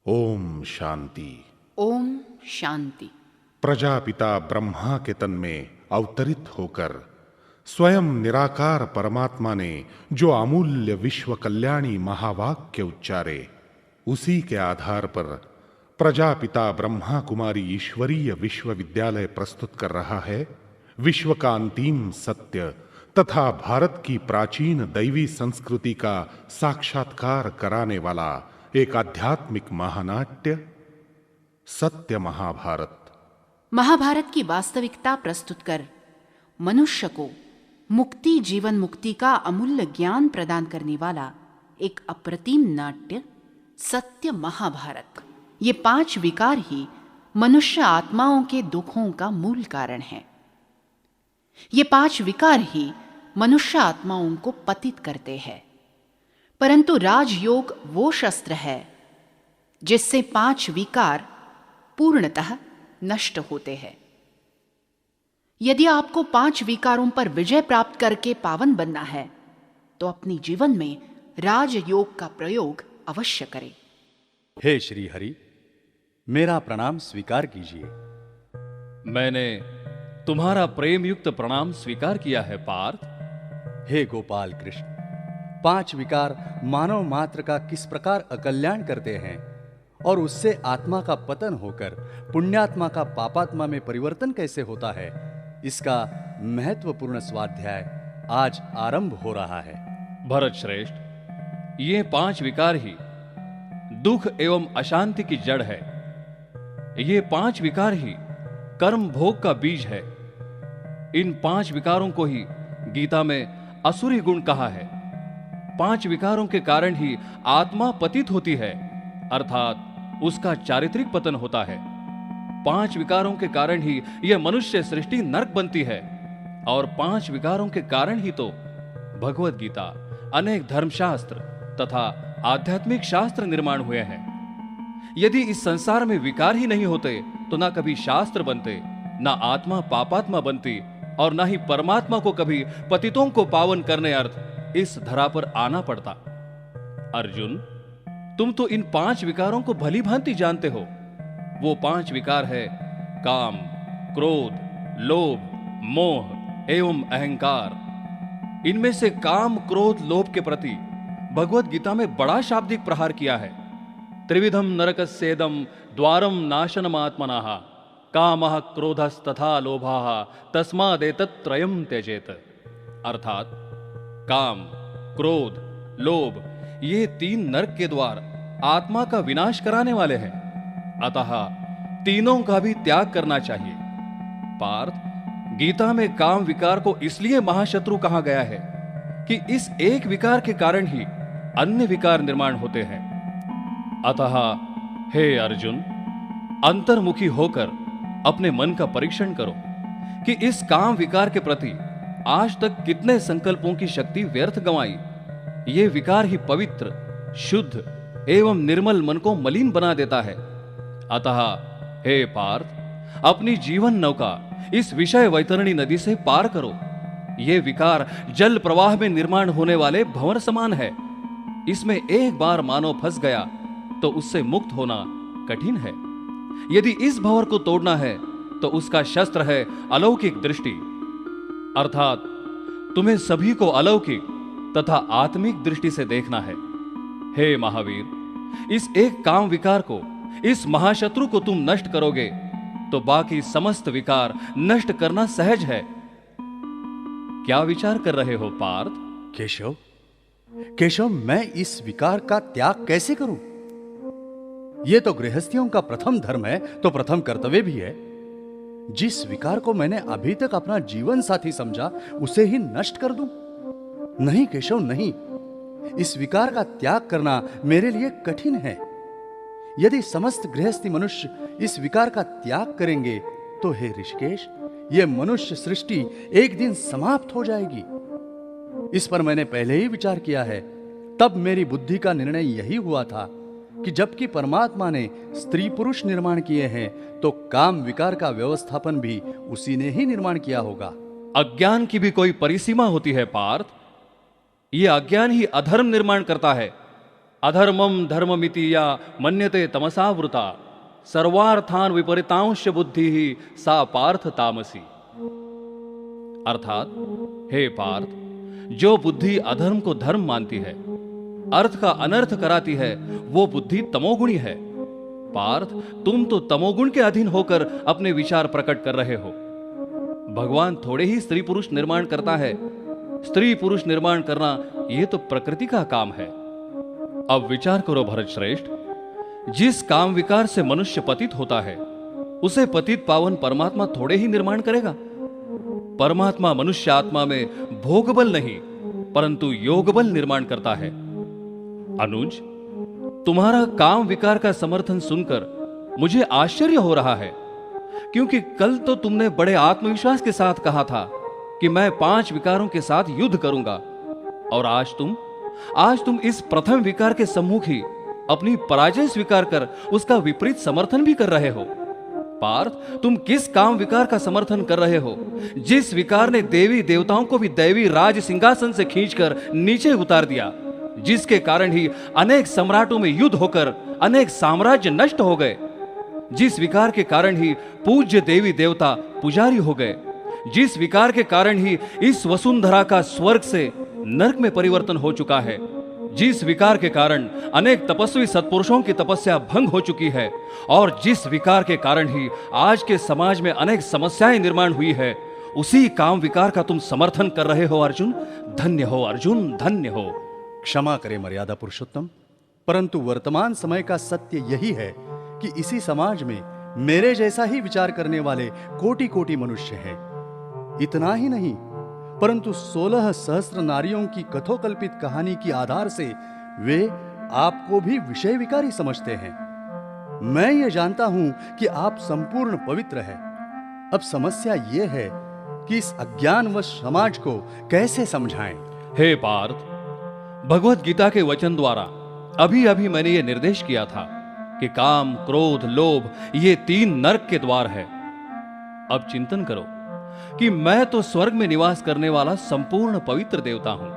ओम शांति। ओम शांति। प्रजापिता ब्रह्मा के तन में अवतरित होकर स्वयं निराकार परमात्मा ने जो अमूल्य विश्व कल्याणी महावाक्य उच्चारे, उसी के आधार पर प्रजापिता ब्रह्मा कुमारी ईश्वरीय विश्वविद्यालय प्रस्तुत कर रहा है विश्व का अंतिम सत्य तथा भारत की प्राचीन दैवी संस्कृति का साक्षात्कार कराने वाला एक आध्यात्मिक महानाट्य सत्य महाभारत। महाभारत की वास्तविकता प्रस्तुत कर मनुष्य को मुक्ति, जीवन मुक्ति का अमूल्य ज्ञान प्रदान करने वाला एक अप्रतिम नाट्य सत्य महाभारत। ये 5 विकार ही मनुष्य आत्माओं के दुखों का मूल कारण है। ये 5 विकार ही मनुष्य आत्माओं को पतित करते हैं। परंतु राजयोग वो शस्त्र है जिससे 5 विकार पूर्णतः नष्ट होते हैं। यदि आपको 5 विकारों पर विजय प्राप्त करके पावन बनना है तो अपने जीवन में राजयोग का प्रयोग अवश्य करें। हे श्री हरि, मेरा प्रणाम स्वीकार कीजिए। मैंने तुम्हारा प्रेम युक्त प्रणाम स्वीकार किया है पार्थ। हे गोपाल कृष्ण, 5 विकार मानव मात्र का किस प्रकार अकल्याण करते हैं और उससे आत्मा का पतन होकर पुण्यात्मा का पापात्मा में परिवर्तन कैसे होता है, इसका महत्वपूर्ण स्वाध्याय आज आरंभ हो रहा है। भरत श्रेष्ठ, ये 5 विकार ही दुख एवं अशांति की जड़ है। ये 5 विकार ही कर्म भोग का बीज है। इन 5 विकारों को ही गीता में असुरी गुण कहा है। 5 विकारों के कारण ही आत्मा पतित होती है, अर्थात उसका चारित्रिक पतन होता है। 5 विकारों के कारण ही यह मनुष्य सृष्टि नरक बनती है और 5 विकारों के कारण ही तो भगवत गीता, अनेक धर्मशास्त्र तथा आध्यात्मिक शास्त्र निर्माण हुए हैं। यदि इस संसार में विकार ही नहीं होते तो ना कभी शास्त्र बनते, ना आत्मा पापात्मा बनती और ना ही परमात्मा को कभी पतितों को पावन करने अर्थ इस धरा पर आना पड़ता। अर्जुन, तुम तो इन 5 विकारों को भली भांति जानते हो। वो 5 विकार है काम, क्रोध, लोभ, मोह एवं अहंकार। इनमें से काम, क्रोध, लोभ के प्रति भगवत गीता में बड़ा शाब्दिक प्रहार किया है। त्रिविधम नरकस्येदम द्वारम नाशनमात्मनः कामः क्रोधस्तथा लोभः तस्मादेतत्त्रयं त्यजेत। अर्थात काम, क्रोध, लोभ ये 3 नरक के द्वार आत्मा का विनाश कराने वाले हैं, अतः तीनों का भी त्याग करना चाहिए। पार्थ, गीता में काम विकार को इसलिए महाशत्रु कहा गया है कि इस एक विकार के कारण ही अन्य विकार निर्माण होते हैं। अतः हे अर्जुन, अंतर्मुखी होकर अपने मन का परीक्षण करो कि इस काम विकार के प्रति आज तक कितने संकल्पों की शक्ति व्यर्थ गंवाई। ये विकार ही पवित्र, शुद्ध एवं निर्मल मन को मलिन बना देता है। अतः हे पार्थ, अपनी जीवन नौका इस विषय वैतरणी नदी से पार करो। ये विकार जल प्रवाह में निर्माण होने वाले भंवर समान है। इसमें एक बार मानव फंस गया तो उससे मुक्त होना कठिन है। यदि इस भंवर को तोड़ना है तो उसका शस्त्र है अलौकिक दृष्टि, अर्थात तुम्हें सभी को अलौकिक तथा आत्मिक दृष्टि से देखना है। हे महावीर, इस एक काम विकार को, इस महाशत्रु को तुम नष्ट करोगे तो बाकी समस्त विकार नष्ट करना सहज है। क्या विचार कर रहे हो पार्थ? केशव, केशव, मैं इस विकार का त्याग कैसे करूं? यह तो गृहस्थियों का प्रथम धर्म है, तो प्रथम कर्तव्य भी है। जिस विकार को मैंने अभी तक अपना जीवन साथी समझा, उसे ही नष्ट कर दूं? नहीं केशव, नहीं। इस विकार का त्याग करना मेरे लिए कठिन है। यदि समस्त गृहस्थी मनुष्य इस विकार का त्याग करेंगे तो हे ऋषिकेश, यह मनुष्य सृष्टि एक दिन समाप्त हो जाएगी। इस पर मैंने पहले ही विचार किया है। तब मेरी बुद्धि का निर्णय यही हुआ था कि जबकि परमात्मा ने स्त्री पुरुष निर्माण किए हैं तो काम विकार का व्यवस्थापन भी उसी ने ही निर्माण किया होगा। अज्ञान की भी कोई परिसीमा होती है पार्थ। यह अज्ञान ही अधर्म निर्माण करता है, अधर्मम धर्ममिति या मन्यते तमसावृता सर्वार्थान विपरीतांश बुद्धि ही सा पार्थ तामसी। अर्थात, हे पार्थ, जो बुद्धि अधर्म को धर्म मानती है, अर्थ का अनर्थ कराती है, वो बुद्धि तमोगुणी है। पार्थ, तुम तो तमोगुण के अधीन होकर अपने विचार प्रकट कर रहे हो। भगवान थोड़े ही स्त्री पुरुष निर्माण करता है। स्त्री पुरुष निर्माण करना यह तो प्रकृति का काम है। अब विचार करो भरत श्रेष्ठ, जिस काम विकार से मनुष्य पतित होता है, उसे पतित पावन परमात्मा थोड़े ही निर्माण करेगा। परमात्मा मनुष्य आत्मा में भोगबल नहीं, परंतु योगबल निर्माण करता है। अनुज, तुम्हारा काम विकार का समर्थन सुनकर मुझे आश्चर्य हो रहा है, क्योंकि कल तो तुमने बड़े आत्मविश्वास के साथ कहा था कि मैं 5 विकारों के साथ युद्ध करूंगा, और आज तुम इस प्रथम विकार के सम्मुख ही अपनी पराजय स्वीकार कर उसका विपरीत समर्थन भी कर रहे हो। पार्थ, तुम किस काम विकार का समर्थन कर रहे हो, जिस विकार ने देवी देवताओं को भी दैवी राज सिंहासन से खींचकर नीचे उतार दिया, जिसके कारण ही अनेक सम्राटों में युद्ध होकर अनेक साम्राज्य नष्ट हो गए, जिस विकार के कारण ही पूज्य देवी देवता पुजारी हो गए, जिस विकार के कारण ही इस वसुंधरा का स्वर्ग से नरक में परिवर्तन हो चुका है, जिस विकार के कारण अनेक तपस्वी सत्पुरुषों की तपस्या भंग हो चुकी है, और जिस विकार के कारण ही आज के समाज में अनेक समस्याएं निर्माण हुई है, उसी काम विकार का तुम समर्थन कर रहे हो अर्जुन। धन्य हो अर्जुन, धन्य हो। क्षमा करें मर्यादा पुरुषोत्तम, परंतु वर्तमान समय का सत्य यही है कि इसी समाज में मेरे जैसा ही विचार करने वाले कोटि कोटि मनुष्य हैं। इतना ही नहीं, परंतु 16 सहस्त्र नारियों की कथोकल्पित कहानी की आधार से वे आपको भी विषय विकारी समझते हैं। मैं ये जानता हूं कि आप संपूर्ण पवित्र हैं। अब समस्या यह है कि इस अज्ञानवश समाज को कैसे समझाएं। हे पार्थ, भगवत गीता के वचन द्वारा अभी अभी मैंने ये निर्देश किया था कि काम, क्रोध, लोभ ये 3 नरक के द्वार है। अब चिंतन करो कि मैं तो स्वर्ग में निवास करने वाला संपूर्ण पवित्र देवता हूं।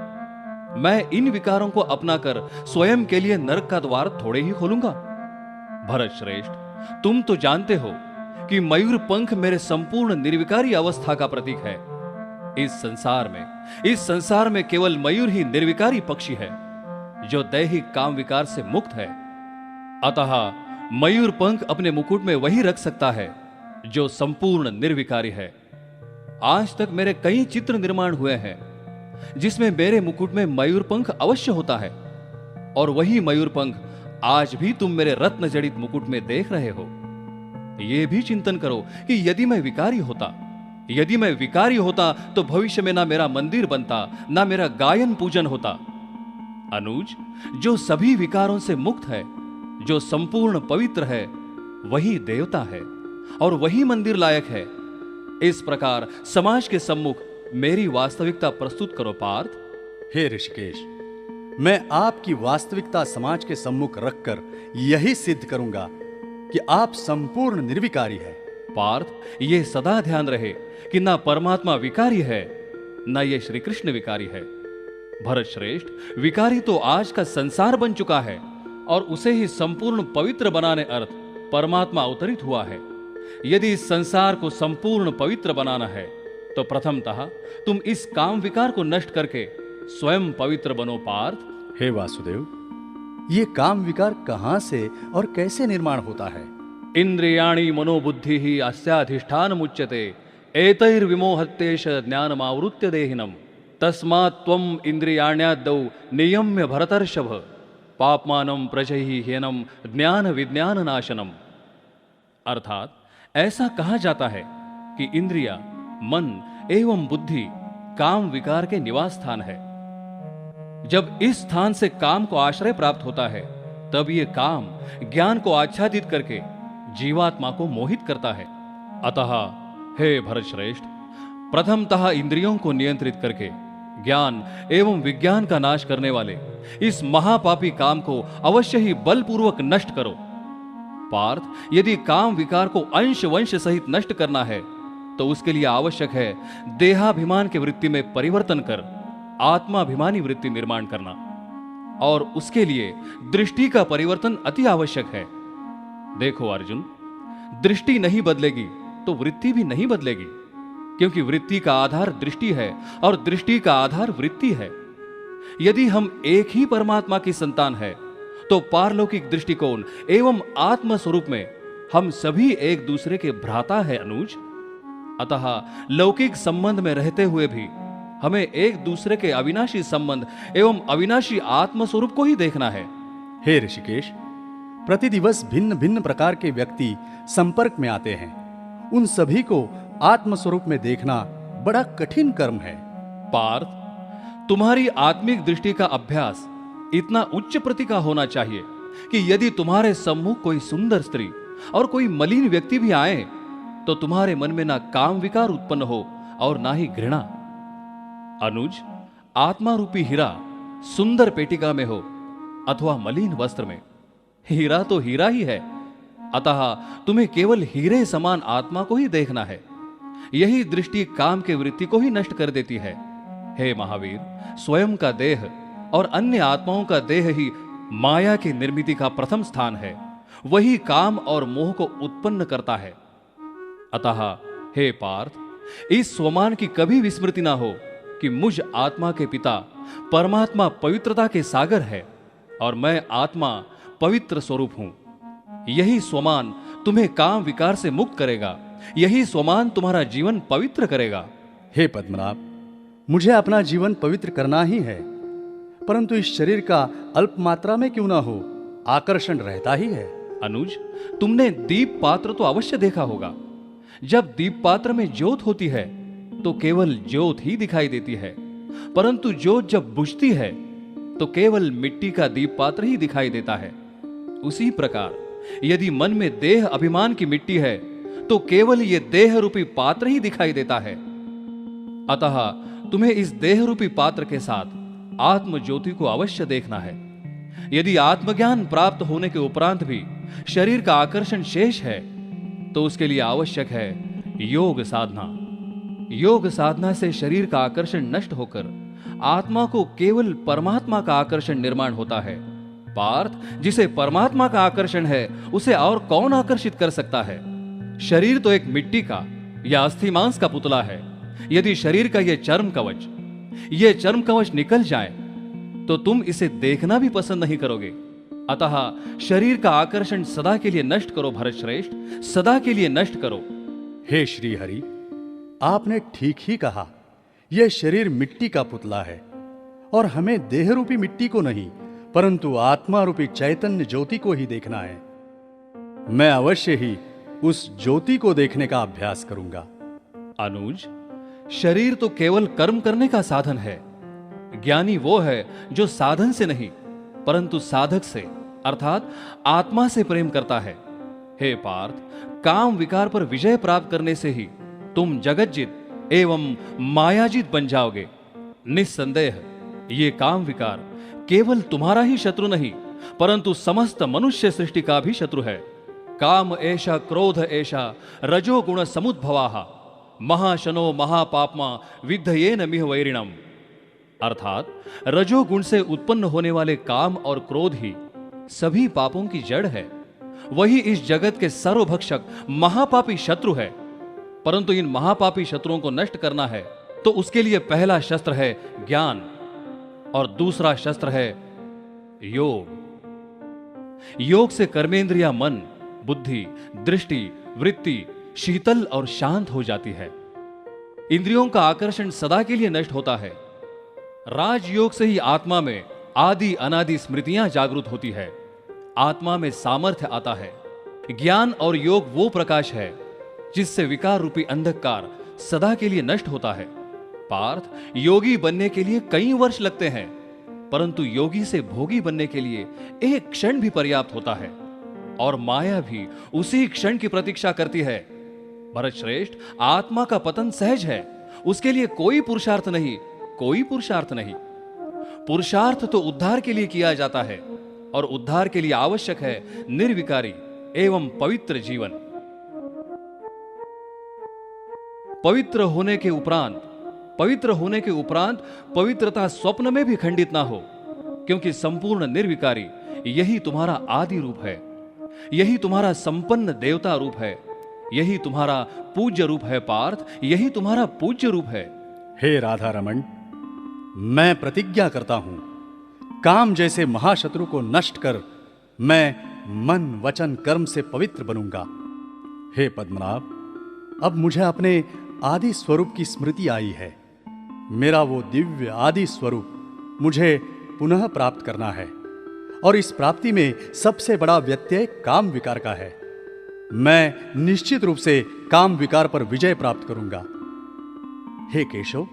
मैं इन विकारों को अपनाकर स्वयं के लिए नरक का द्वार थोड़े ही खोलूंगा। भरत श्रेष्ठ, तुम तो जानते हो कि मयूर पंख मेरे संपूर्ण निर्विकारी अवस्था का प्रतीक है। इस संसार में केवल मयूर ही निर्विकारी पक्षी है, जो दैहिक काम विकार से मुक्त है। अतः मयूर पंख अपने मुकुट में वही रख सकता है जो संपूर्ण निर्विकारी है। आज तक मेरे कई चित्र निर्माण हुए हैं जिसमें मेरे मुकुट में मयूर पंख अवश्य होता है, और वही मयूर पंख आज भी तुम मेरे रत्न जड़ित मुकुट में देख रहे हो। यह भी चिंतन करो कि यदि मैं विकारी होता तो भविष्य में ना मेरा मंदिर बनता, ना मेरा गायन पूजन होता। अनुज, जो सभी विकारों से मुक्त है, जो संपूर्ण पवित्र है, वही देवता है और वही मंदिर लायक है। इस प्रकार समाज के सम्मुख मेरी वास्तविकता प्रस्तुत करो पार्थ। हे ऋषिकेश, मैं आपकी वास्तविकता समाज के सम्मुख रखकर यही सिद्ध करूंगा कि आप संपूर्ण निर्विकारी है। पार्थ, यह सदा ध्यान रहे कि ना परमात्मा विकारी है, ना ये श्री कृष्ण विकारी है। भरत श्रेष्ठ, विकारी तो आज का संसार बन चुका है, और उसे ही संपूर्ण पवित्र बनाने अर्थ परमात्मा अवतरित हुआ है। यदि इस संसार को संपूर्ण पवित्र बनाना है, तो प्रथमतः तुम इस काम विकार को नष्ट करके स्वयं पवित्र बनो पार्थ। हे वासुदेव, ये काम विकार कहां से और कैसे निर्माण होता है? इंद्रियाणि मनोबुद्धि ही अस्याधिष्ठान मुच्यते एतैर्विमोहत्येष ज्ञानमावृत्य देहिनम तस्मात् त्वम् इंद्रियाण्यादौ नियम्य भरतर्षभ पापमानं प्रजहि ह्यनम ज्ञान विज्ञान नाशनम। अर्थात ऐसा कहा जाता है कि इंद्रिया, मन एवं बुद्धि काम विकार के निवास स्थान है। जब इस स्थान से काम को आश्रय प्राप्त होता है, तब ये काम ज्ञान को आच्छादित करके जीवात्मा को मोहित करता है। अतः हे भरत श्रेष्ठ, प्रथमतः इंद्रियों को नियंत्रित करके ज्ञान एवं विज्ञान का नाश करने वाले इस महापापी काम को अवश्य ही बलपूर्वक नष्ट करो। पार्थ, यदि काम विकार को अंश वंश सहित नष्ट करना है, तो उसके लिए आवश्यक है देहाभिमान के वृत्ति में परिवर्तन कर आत्माभिमानी वृत्ति निर्माण करना। और उसके लिए दृष्टि का परिवर्तन अति आवश्यक है। देखो अर्जुन, दृष्टि नहीं बदलेगी तो वृत्ति भी नहीं बदलेगी, क्योंकि वृत्ति का आधार दृष्टि है और दृष्टि का आधार वृत्ति है। यदि हम एक ही परमात्मा की संतान है तो पारलौकिक दृष्टिकोण एवं आत्म स्वरूप में हम सभी एक दूसरे के भ्राता है अनुज। अतः लौकिक संबंध में रहते हुए भी हमें एक दूसरे के अविनाशी संबंध एवं अविनाशी आत्म स्वरूप को ही देखना है। हे ऋषिकेश, प्रतिदिवस भिन्न भिन्न प्रकार के व्यक्ति संपर्क में आते हैं। उन सभी को आत्म स्वरूप में देखना बड़ा कठिन कर्म है। पार्थ, तुम्हारी आत्मिक दृष्टि का अभ्यास इतना उच्च प्रति का होना चाहिए कि यदि तुम्हारे सम्मुख कोई सुंदर स्त्री और कोई मलिन व्यक्ति भी आए तो तुम्हारे मन में ना काम विकार उत्पन्न हो और ना ही घृणा। अनुज, आत्मा रूपी हीरा सुंदर पेटिका में हो अथवा मलिन वस्त्र में, हीरा तो हीरा ही है। अतः तुम्हें केवल हीरे समान आत्मा को ही देखना है। यही दृष्टि काम के वृत्ति को ही नष्ट कर देती है। हे महावीर, स्वयं का देह और अन्य आत्माओं का देह ही माया की निर्मिति का प्रथम स्थान है। वही काम और मोह को उत्पन्न करता है। अतः हे पार्थ, इस स्वमान की कभी विस्मृति ना हो कि मुझ आत्मा के पिता परमात्मा पवित्रता के सागर है और मैं आत्मा पवित्र स्वरूप हूं। यही स्वमान तुम्हें काम विकार से मुक्त करेगा। यही स्वमान तुम्हारा जीवन पवित्र करेगा। हे पद्मनाभ, मुझे अपना जीवन पवित्र करना ही है, परंतु इस शरीर का अल्प मात्रा में क्यों ना हो, आकर्षण रहता ही है। अनुज, तुमने दीप पात्र तो अवश्य देखा होगा। जब दीप पात्र में ज्योत होती है तो केवल ज्योत ही दिखाई देती है, परंतु ज्योत जब बुझती है तो केवल मिट्टी का दीप पात्र ही दिखाई देता है। उसी प्रकार यदि मन में देह अभिमान की मिट्टी है तो केवल ये देह रूपी पात्र ही दिखाई देता है। अतः तुम्हें इस देह रूपी पात्र के साथ आत्म ज्योति को अवश्य देखना है। यदि आत्मज्ञान प्राप्त होने के उपरांत भी शरीर का आकर्षण शेष है तो उसके लिए आवश्यक है योग साधना। योग साधना से शरीर का आकर्षण नष्ट होकर आत्मा को केवल परमात्मा का आकर्षण निर्माण होता है। पार्थ, जिसे परमात्मा का आकर्षण है उसे और कौन आकर्षित कर सकता है? शरीर तो एक मिट्टी का या अस्थि मांस का पुतला है। यदि शरीर का यह चर्म कवच निकल जाए तो तुम इसे देखना भी पसंद नहीं करोगे। अतः शरीर का आकर्षण सदा के लिए नष्ट करो भरत श्रेष्ठ, सदा के लिए नष्ट करो। हे श्री हरि, आपने ठीक ही कहा। यह शरीर मिट्टी का पुतला है और हमें देह रूपी मिट्टी को नहीं परंतु आत्मा रूपी चैतन्य ज्योति को ही देखना है। मैं अवश्य ही उस ज्योति को देखने का अभ्यास करूंगा। अनुज, शरीर तो केवल कर्म करने का साधन है। ज्ञानी वो है जो साधन से नहीं परंतु साधक से अर्थात आत्मा से प्रेम करता है। हे पार्थ, काम विकार पर विजय प्राप्त करने से ही तुम जगतजित एवं मायाजित बन जाओगे। निस्संदेह ये काम विकार केवल तुम्हारा ही शत्रु नहीं परंतु समस्त मनुष्य सृष्टि का भी शत्रु है। काम एषा क्रोध एषा रजो गुण समुद्भवाः महाशनो महापापमा विद्धयेन मिह वैरिणम। अर्थात रजोगुण से उत्पन्न होने वाले काम और क्रोध ही सभी पापों की जड़ है। वही इस जगत के सर्वभक्षक महापापी शत्रु है। परंतु इन महापापी शत्रुओं को नष्ट करना है तो उसके लिए पहला शस्त्र है ज्ञान और दूसरा शस्त्र है योग। योग से कर्मेंद्रिया मन, बुद्धि, दृष्टि, वृत्ति शीतल और शांत हो जाती है। इंद्रियों का आकर्षण सदा के लिए नष्ट होता है। राजयोग से ही आत्मा में आदि अनादि स्मृतियां जागृत होती है। आत्मा में सामर्थ्य आता है। ज्ञान और योग वो प्रकाश है जिससे विकार रूपी अंधकार सदा के लिए नष्ट होता है। पार्थ, योगी बनने के लिए कई वर्ष लगते हैं परंतु योगी से भोगी बनने के लिए एक क्षण भी पर्याप्त होता है और माया भी उसी क्षण की प्रतीक्षा करती है। भरत श्रेष्ठ, आत्मा का पतन सहज है। उसके लिए कोई पुरुषार्थ नहीं, कोई पुरुषार्थ नहीं। पुरुषार्थ तो उद्धार के लिए किया जाता है और उद्धार के लिए आवश्यक है निर्विकारी एवं पवित्र जीवन। पवित्र होने के उपरांत पवित्रता स्वप्न में भी खंडित ना हो। क्योंकि संपूर्ण निर्विकारी यही तुम्हारा आदि रूप है, यही तुम्हारा संपन्न देवता रूप है, यही तुम्हारा पूज्य रूप है पार्थ, यही तुम्हारा पूज्य रूप है। हे राधा रमण, मैं प्रतिज्ञा करता हूं, काम जैसे महाशत्रु को नष्ट कर मैं मन वचन कर्म से पवित्र बनूंगा। हे पद्मनाभ, अब मुझे अपने आदि स्वरूप की स्मृति आई है। मेरा वो दिव्य आदि स्वरूप मुझे पुनः प्राप्त करना है, और इस प्राप्ति में सबसे बड़ा व्यत्यय काम विकार का है। मैं निश्चित रूप से काम विकार पर विजय प्राप्त करूंगा। हे केशव,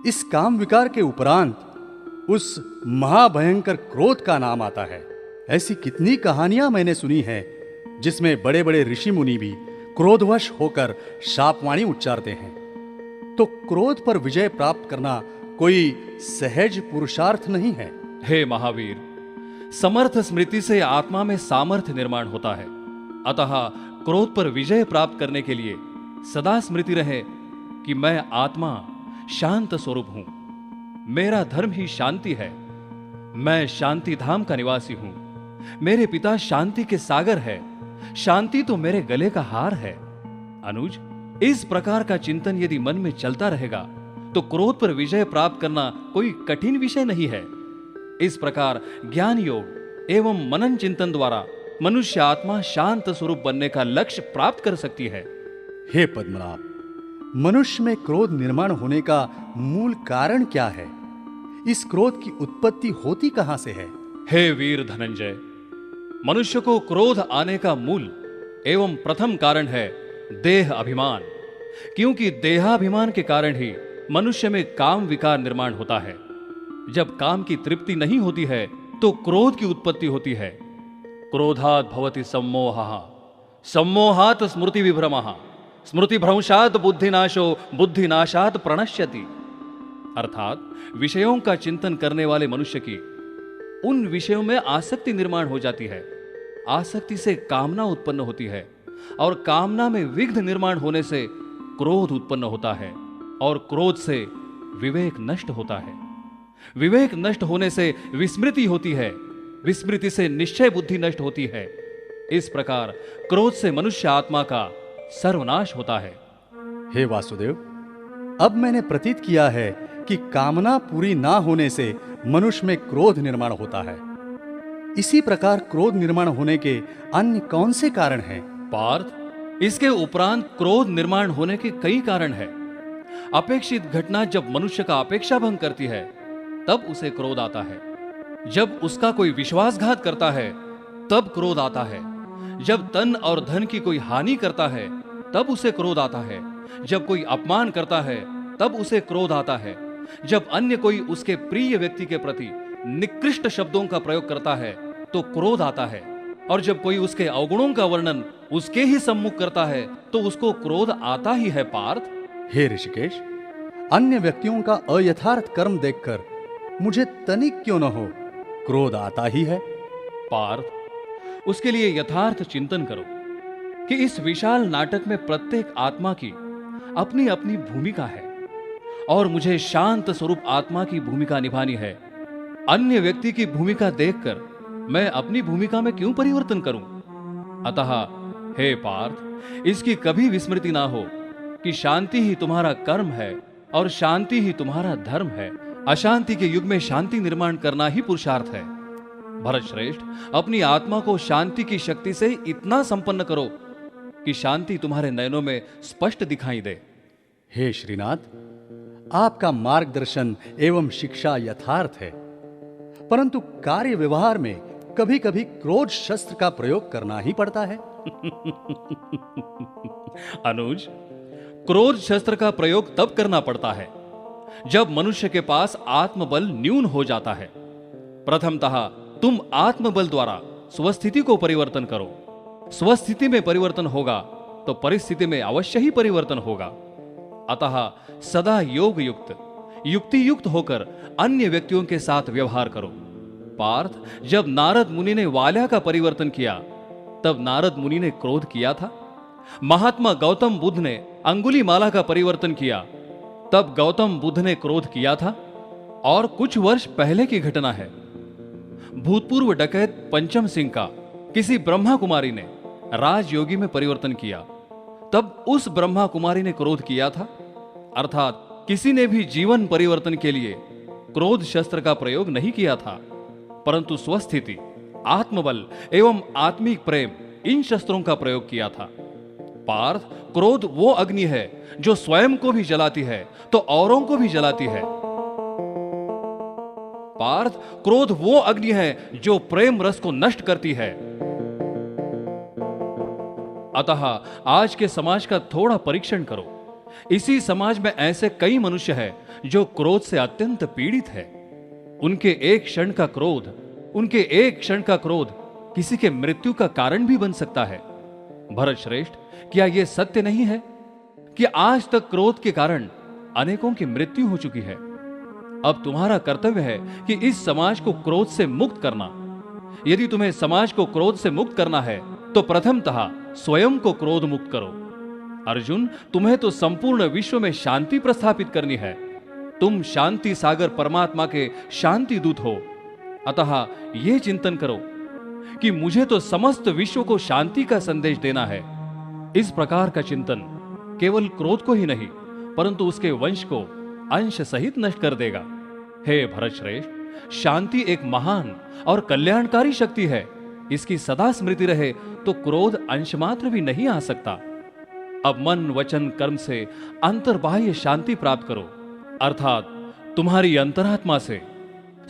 इस काम विकार के उपरांत उस महाभयंकर क्रोध का नाम आता है। ऐसी कितनी कहानियां मैंने सुनी हैं जिसमें बड़े बड़े ऋषि मुनि भी क्रोधवश होकर शापवाणी उच्चारते हैं। तो क्रोध पर विजय प्राप्त करना कोई सहज पुरुषार्थ नहीं है। हे महावीर, समर्थ स्मृति से आत्मा में सामर्थ्य निर्माण होता है। अतः क्रोध पर विजय प्राप्त करने के लिए सदा स्मृति रहे कि मैं आत्मा शांत स्वरूप हूं, मेरा धर्म ही शांति है, मैं शांति धाम का निवासी हूं, मेरे पिता शांति के सागर है, शांति तो मेरे गले का हार है। अनुज, इस प्रकार का चिंतन यदि मन में चलता रहेगा तो क्रोध पर विजय प्राप्त करना कोई कठिन विषय नहीं है। इस प्रकार ज्ञान योग एवं मनन चिंतन द्वारा मनुष्य आत्मा शांत स्वरूप बनने का लक्ष्य प्राप्त कर सकती है। हे पद्मनाभ, मनुष्य में क्रोध निर्माण होने का मूल कारण क्या है? इस क्रोध की उत्पत्ति होती कहां से है? हे वीर धनंजय, मनुष्य को क्रोध आने का मूल एवं प्रथम कारण है देह अभिमान, क्योंकि देहाभिमान के कारण ही मनुष्य में काम विकार निर्माण होता है। जब काम की तृप्ति नहीं होती है तो क्रोध की उत्पत्ति होती है। क्रोधात् भवति सम्मोहः, सम्मोहात् स्मृति विभ्रमः, स्मृति भ्रंशात् बुद्धिनाशो, बुद्धिनाशात् प्रणश्यति। अर्थात विषयों का चिंतन करने वाले मनुष्य की उन विषयों में आसक्ति निर्माण हो जाती है, आसक्ति से कामना उत्पन्न होती है, और कामना में विघ्न निर्माण होने से क्रोध उत्पन्न होता है, और क्रोध से विवेक नष्ट होता है, विवेक नष्ट होने से विस्मृति होती है, विस्मृति से निश्चय बुद्धि नष्ट होती है। इस प्रकार क्रोध से मनुष्य आत्मा का सर्वनाश होता है। हे वासुदेव, अब मैंने प्रतीत किया है कि कामना पूरी ना होने से मनुष्य में क्रोध निर्माण होता है। इसी प्रकार क्रोध निर्माण होने के अन्य कौन से कारण हैं? पार्थ, इसके उपरांत क्रोध निर्माण होने के कई कारण हैं। अपेक्षित घटना जब मनुष्य का अपेक्षा भंग करती है तब उसे क्रोध आता है। जब उसका कोई विश्वासघात करता है तब क्रोध आता है। जब तन और धन की कोई हानि करता है तब उसे क्रोध आता है। जब कोई अपमान करता है तब उसे क्रोध आता है। जब अन्य कोई उसके प्रिय व्यक्ति के प्रति निकृष्ट शब्दों का प्रयोग करता है तो क्रोध आता है, और जब कोई उसके अवगुणों का वर्णन उसके ही सम्मुख करता है तो उसको क्रोध आता ही है। पार्थ, हे ऋषिकेश, अन्य व्यक्तियों का अयथार्थ कर्म देखकर मुझे तनिक क्यों न हो, क्रोध आता ही है। पार्थ, उसके लिए यथार्थ चिंतन करो कि इस विशाल नाटक में प्रत्येक आत्मा की अपनी अपनी भूमिका है, और मुझे शांत स्वरूप आत्मा की भूमिका निभानी है। अन्य व्यक्ति की भूमिका देखकर मैं अपनी भूमिका में क्यों परिवर्तन करूं? अतः हे पार्थ, इसकी कभी विस्मृति ना हो कि शांति ही तुम्हारा कर्म है और शांति ही तुम्हारा धर्म है। अशांति के युग में शांति निर्माण करना ही पुरुषार्थ है। भरत श्रेष्ठ, अपनी आत्मा को शांति की शक्ति से इतना संपन्न करो कि शांति तुम्हारे नयनों में स्पष्ट दिखाई दे। हे श्रीनाथ, आपका मार्गदर्शन एवं शिक्षा यथार्थ है, परंतु कार्य व्यवहार में कभी कभी क्रोध शस्त्र का प्रयोग करना ही पड़ता है। अनुज, क्रोध शस्त्र का प्रयोग तब करना पड़ता है जब मनुष्य के पास आत्मबल न्यून हो जाता है। प्रथमतः तुम आत्मबल द्वारा स्वस्थिति को परिवर्तन करो। स्वस्थिति में परिवर्तन होगा तो परिस्थिति में अवश्य ही परिवर्तन होगा। अतः सदा योग युक्त, युक्ति युक्त होकर अन्य व्यक्तियों के साथ व्यवहार करो। पार्थ, जब नारद मुनि ने वाल्या का परिवर्तन किया तब नारद मुनि ने क्रोध किया था। महात्मा गौतम बुद्ध ने अंगुली माला का परिवर्तन किया तब गौतम बुद्ध ने क्रोध किया था। और कुछ वर्ष पहले की घटना है, भूतपूर्व डकैत पंचम सिंह का किसी ब्रह्मा कुमारी ने राजयोगी में परिवर्तन किया, तब उस ब्रह्मा कुमारी ने क्रोध किया था। अर्थात किसी ने भी जीवन परिवर्तन के लिए क्रोध शस्त्र का प्रयोग नहीं किया था, परंतु स्वस्थिति, आत्मबल एवं आत्मिक प्रेम इन शस्त्रों का प्रयोग किया था। पार्थ, क्रोध वो अग्नि है जो स्वयं को भी जलाती है तो औरों को भी जलाती है। पार्थ, क्रोध वो अग्नि है जो प्रेम रस को नष्ट करती है। अतः आज के समाज का थोड़ा परीक्षण करो। इसी समाज में ऐसे कई मनुष्य हैं जो क्रोध से अत्यंत पीड़ित है। उनके एक क्षण का क्रोध किसी के मृत्यु का कारण भी बन सकता है। भरत श्रेष्ठ, क्या यह सत्य नहीं है कि आज तक क्रोध के कारण अनेकों की मृत्यु हो चुकी है? अब तुम्हारा कर्तव्य है कि इस समाज को क्रोध से मुक्त करना। यदि तुम्हें समाज को क्रोध से मुक्त करना है तो प्रथमतः स्वयं को क्रोध मुक्त करो। अर्जुन, तुम्हें तो संपूर्ण विश्व में शांति प्रस्थापित करनी है। तुम शांति सागर परमात्मा के शांति दूत हो। अतः यह चिंतन करो कि मुझे तो समस्त विश्व को शांति का संदेश देना है। इस प्रकार का चिंतन केवल क्रोध को ही नहीं परंतु उसके वंश को अंश सहित नष्ट कर देगा। हे भरत श्रेष्ठ, शांति एक महान और कल्याणकारी शक्ति है। इसकी सदा स्मृति रहे तो क्रोध अंश मात्र भी नहीं आ सकता। अब मन, वचन, कर्म से अंतर्बाह्य शांति प्राप्त करो, अर्थात तुम्हारी अंतरात्मा से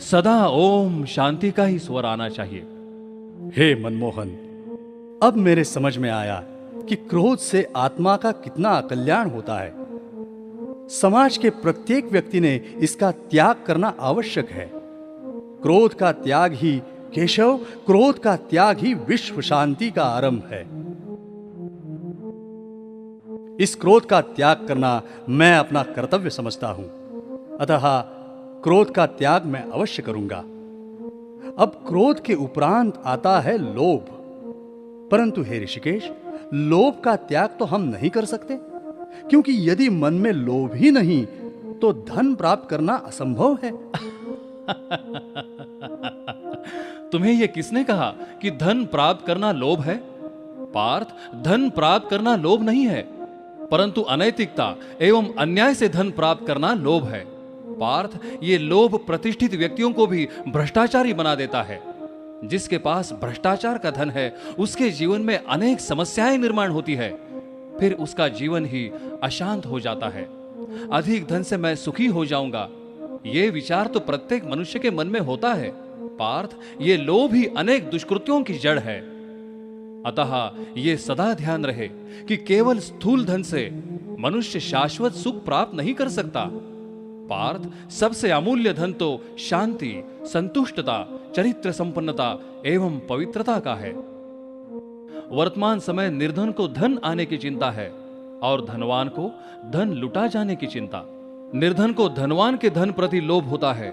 सदा ओम शांति का ही स्वर आना चाहिए। हे मनमोहन, अब मेरे समझ में आया कि क्रोध से आत्मा का कितना अकल्याण होता है। समाज के प्रत्येक व्यक्ति ने इसका त्याग करना आवश्यक है। क्रोध का त्याग ही केशव, क्रोध का त्याग ही विश्व शांति का आरंभ है। इस क्रोध का त्याग करना मैं अपना कर्तव्य समझता हूं, अतः क्रोध का त्याग मैं अवश्य करूंगा। अब क्रोध के उपरांत आता है लोभ, परंतु हे ऋषिकेश, लोभ का त्याग तो हम नहीं कर सकते, क्योंकि यदि मन में लोभ ही नहीं तो धन प्राप्त करना असंभव है। तुम्हें यह किसने कहा कि धन प्राप्त करना लोभ है? पार्थ, धन प्राप्त करना लोभ नहीं है, परंतु अनैतिकता एवं अन्याय से धन प्राप्त करना लोभ है। पार्थ, ये लोभ प्रतिष्ठित व्यक्तियों को भी भ्रष्टाचारी बना देता है। जिसके पास भ्रष्टाचार का धन है उसके जीवन में अनेक समस्याएं निर्माण होती है, फिर उसका जीवन ही अशांत हो जाता है। अधिक धन से मैं सुखी हो जाऊंगा, ये विचार तो प्रत्येक मनुष्य के मन में होता है। पार्थ, ये लोभ ही अनेक दुष्कृत्यों की जड़ है। अतः ये सदा ध्यान रहे कि केवल स्थूल धन से मनुष्य शाश्वत सुख प्राप्त नहीं कर सकता। पार्थ, सबसे अमूल्य धन तो शांति, संतुष्टता, चरित्र संपन्नता एवं पवित्रता का है। वर्तमान समय निर्धन को धन आने की चिंता है और धनवान को धन लुटा जाने की चिंता। निर्धन को धनवान के धन प्रति लोभ होता है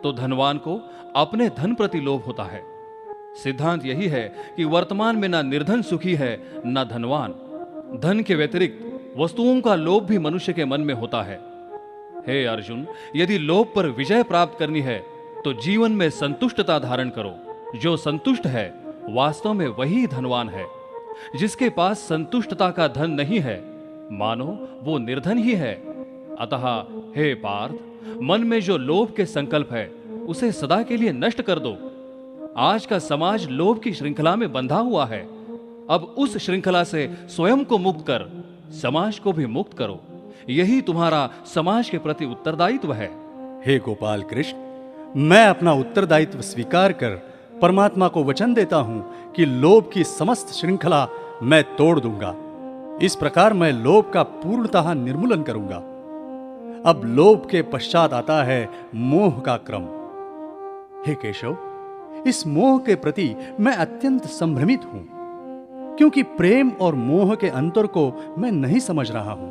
तो धनवान को अपने धन प्रति लोभ होता है। सिद्धांत यही है कि वर्तमान में ना निर्धन सुखी है ना धनवान। धन के व्यतिरिक्त वस्तुओं का लोभ भी मनुष्य के मन में होता है। हे अर्जुन, यदि लोभ पर विजय प्राप्त करनी है तो जीवन में संतुष्टता धारण करो। जो संतुष्ट है वास्तव में वही धनवान है। जिसके पास संतुष्टता का धन नहीं है मानो वो निर्धन ही है। अतः हे पार्थ, मन में जो लोभ के संकल्प है उसे सदा के लिए नष्ट कर दो। आज का समाज लोभ की श्रृंखला में बंधा हुआ है। अब उस श्रृंखला से स्वयं को मुक्त कर समाज को भी मुक्त करो। यही तुम्हारा समाज के प्रति उत्तरदायित्व है। हे गोपाल कृष्ण, मैं अपना उत्तरदायित्व स्वीकार कर परमात्मा को वचन देता हूं कि लोभ की समस्त श्रृंखला मैं तोड़ दूंगा। इस प्रकार मैं लोभ का पूर्णतः निर्मूलन करूंगा। अब लोभ के पश्चात आता है मोह का क्रम। हे केशव, इस मोह के प्रति मैं अत्यंत संभ्रमित हूं, क्योंकि प्रेम और मोह के अंतर को मैं नहीं समझ रहा हूं।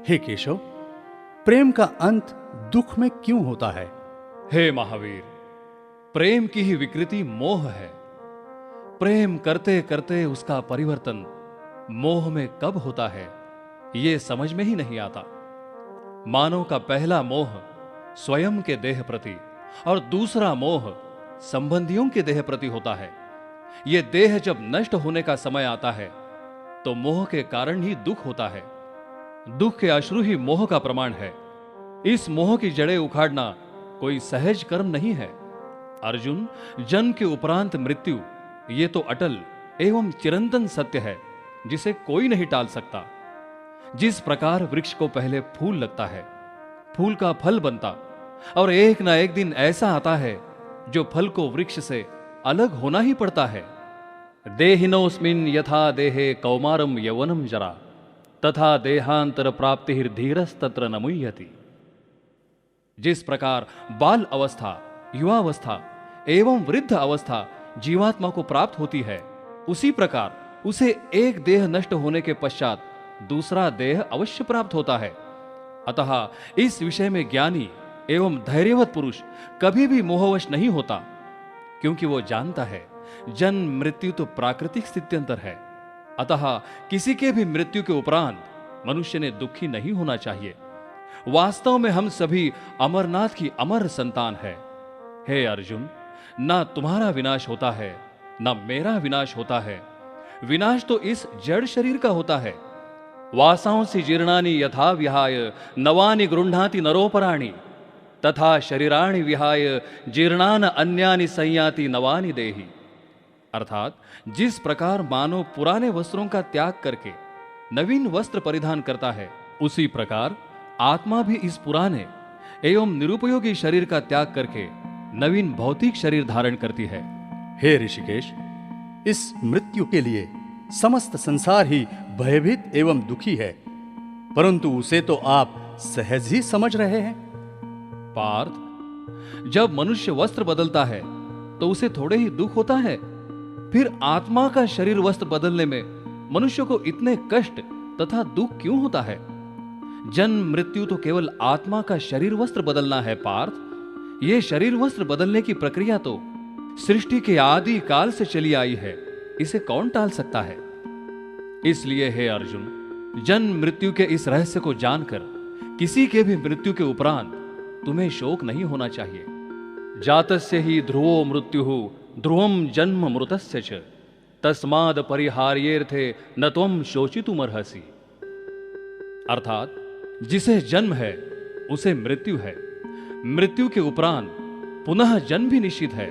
हे केशव, प्रेम का अंत दुख में क्यों होता है? हे महावीर, प्रेम की ही विकृति मोह है। प्रेम करते करते उसका परिवर्तन मोह में कब होता है यह समझ में ही नहीं आता। मानव का पहला मोह स्वयं के देह प्रति और दूसरा मोह संबंधियों के देह प्रति होता है। यह देह जब नष्ट होने का समय आता है तो मोह के कारण ही दुख होता है। दुख के अश्रु ही मोह का प्रमाण है। इस मोह की जड़ें उखाड़ना कोई सहज कर्म नहीं है। अर्जुन, जन्म के उपरांत मृत्यु ये तो अटल एवं चिरंतन सत्य है जिसे कोई नहीं टाल सकता। जिस प्रकार वृक्ष को पहले फूल लगता है, फूल का फल बनता, और एक ना एक दिन ऐसा आता है जो फल को वृक्ष से अलग होना ही पड़ता है। देहिनोस्मिन् यथा देहे कौमारम यौवनम जरा तथा देहांतर प्राप्तिर् धीरस्तत्र न मुह्यति। जिस प्रकार बाल अवस्था, युवावस्था एवं वृद्ध अवस्था जीवात्मा को प्राप्त होती है, उसी प्रकार उसे एक देह नष्ट होने के पश्चात दूसरा देह अवश्य प्राप्त होता है। अतः इस विषय में ज्ञानी एवं धैर्यवत पुरुष कभी भी मोहवश नहीं होता, क्योंकि वो जानता है जन्म मृत्यु तो प्राकृतिक स्थित्यंतर है। अतः किसी के भी मृत्यु के उपरांत मनुष्य ने दुखी नहीं होना चाहिए। वास्तव में हम सभी अमरनाथ की अमर संतान है। हे अर्जुन, ना तुम्हारा विनाश होता है ना मेरा विनाश होता है। विनाश तो इस जड़ शरीर का होता है। वासांसि जीर्णानि यथा विहाय नवानि गृह्णाति नरोपराणि तथा शरीराणि विहाय जीर्णान अन्यानि संयाति नवानि देहि। अर्थात जिस प्रकार मानव पुराने वस्त्रों का त्याग करके नवीन वस्त्र परिधान करता है, उसी प्रकार आत्मा भी इस पुराने एवं निरुपयोगी शरीर का त्याग करके नवीन भौतिक शरीर धारण करती है। हे ऋषिकेश, इस मृत्यु के लिए समस्त संसार ही भयभीत एवं दुखी है, परंतु उसे तो आप सहज ही समझ रहे हैं। पार्थ, जब मनुष्य वस्त्र बदलता है तो उसे थोड़े ही दुख होता है, फिर आत्मा का शरीर वस्त्र बदलने में मनुष्य को इतने कष्ट तथा दुख क्यों होता है? जन्म मृत्यु तो केवल आत्मा का शरीर वस्त्र बदलना है पार्थ। यह शरीर वस्त्र बदलने की प्रक्रिया तो सृष्टि के आदि काल से चली आई है, इसे कौन टाल सकता है? इसलिए हे अर्जुन, जन्म मृत्यु के इस रहस्य को जानकर किसी के भी मृत्यु के उपरांत तुम्हें शोक नहीं होना चाहिए। जातस्य ही ध्रुवो मृत्युः ध्रुवम जन्म मृतस्य च तस्माद् परिहार्येर्थे न त्वं शोचितुमर्हसि। अर्थात जिसे जन्म है उसे मृत्यु है, मृत्यु के उपरांत पुनः जन्म भी निश्चित है।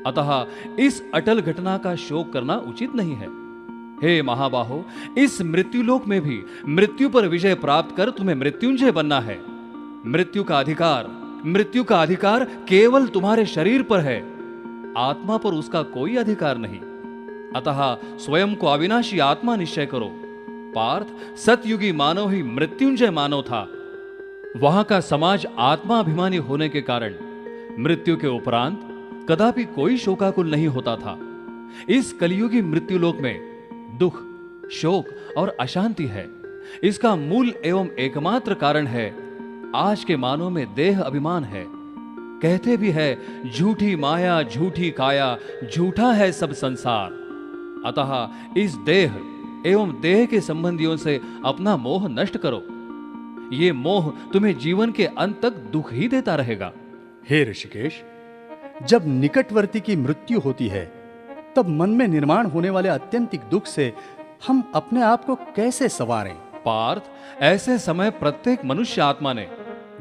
अतः इस अटल घटना का शोक करना उचित नहीं है। हे महाबाहो, इस मृत्युलोक में भी मृत्यु पर विजय प्राप्त कर तुम्हें मृत्युंजय बनना है। मृत्यु का अधिकार केवल तुम्हारे शरीर पर है, आत्मा पर उसका कोई अधिकार नहीं। अतः स्वयं को अविनाशी आत्मा निश्चय करो। पार्थ, सतयुगी मानव ही मृत्युंजय मानव था। वहां का समाज आत्माभिमानी होने के कारण मृत्यु के उपरांत कदापि कोई शोकाकुल नहीं होता था। इस कलियुगी मृत्युलोक में दुख, शोक और अशांति है। इसका मूल एवं एकमात्र कारण है आज के मानव में देह अभिमान है। कहते भी है, झूठी माया झूठी काया, झूठा है सब संसार। अतः इस देह एवं देह के संबंधियों से अपना मोह नष्ट करो। ये मोह तुम्हें जीवन के अंत तक दुख ही देता रहेगा। हे ऋषिकेश, जब निकटवर्ती की मृत्यु होती है तब मन में निर्माण होने वाले अत्यंतिक दुख से हम अपने आप को कैसे संवारें? पार्थ, ऐसे समय प्रत्येक मनुष्य आत्मा ने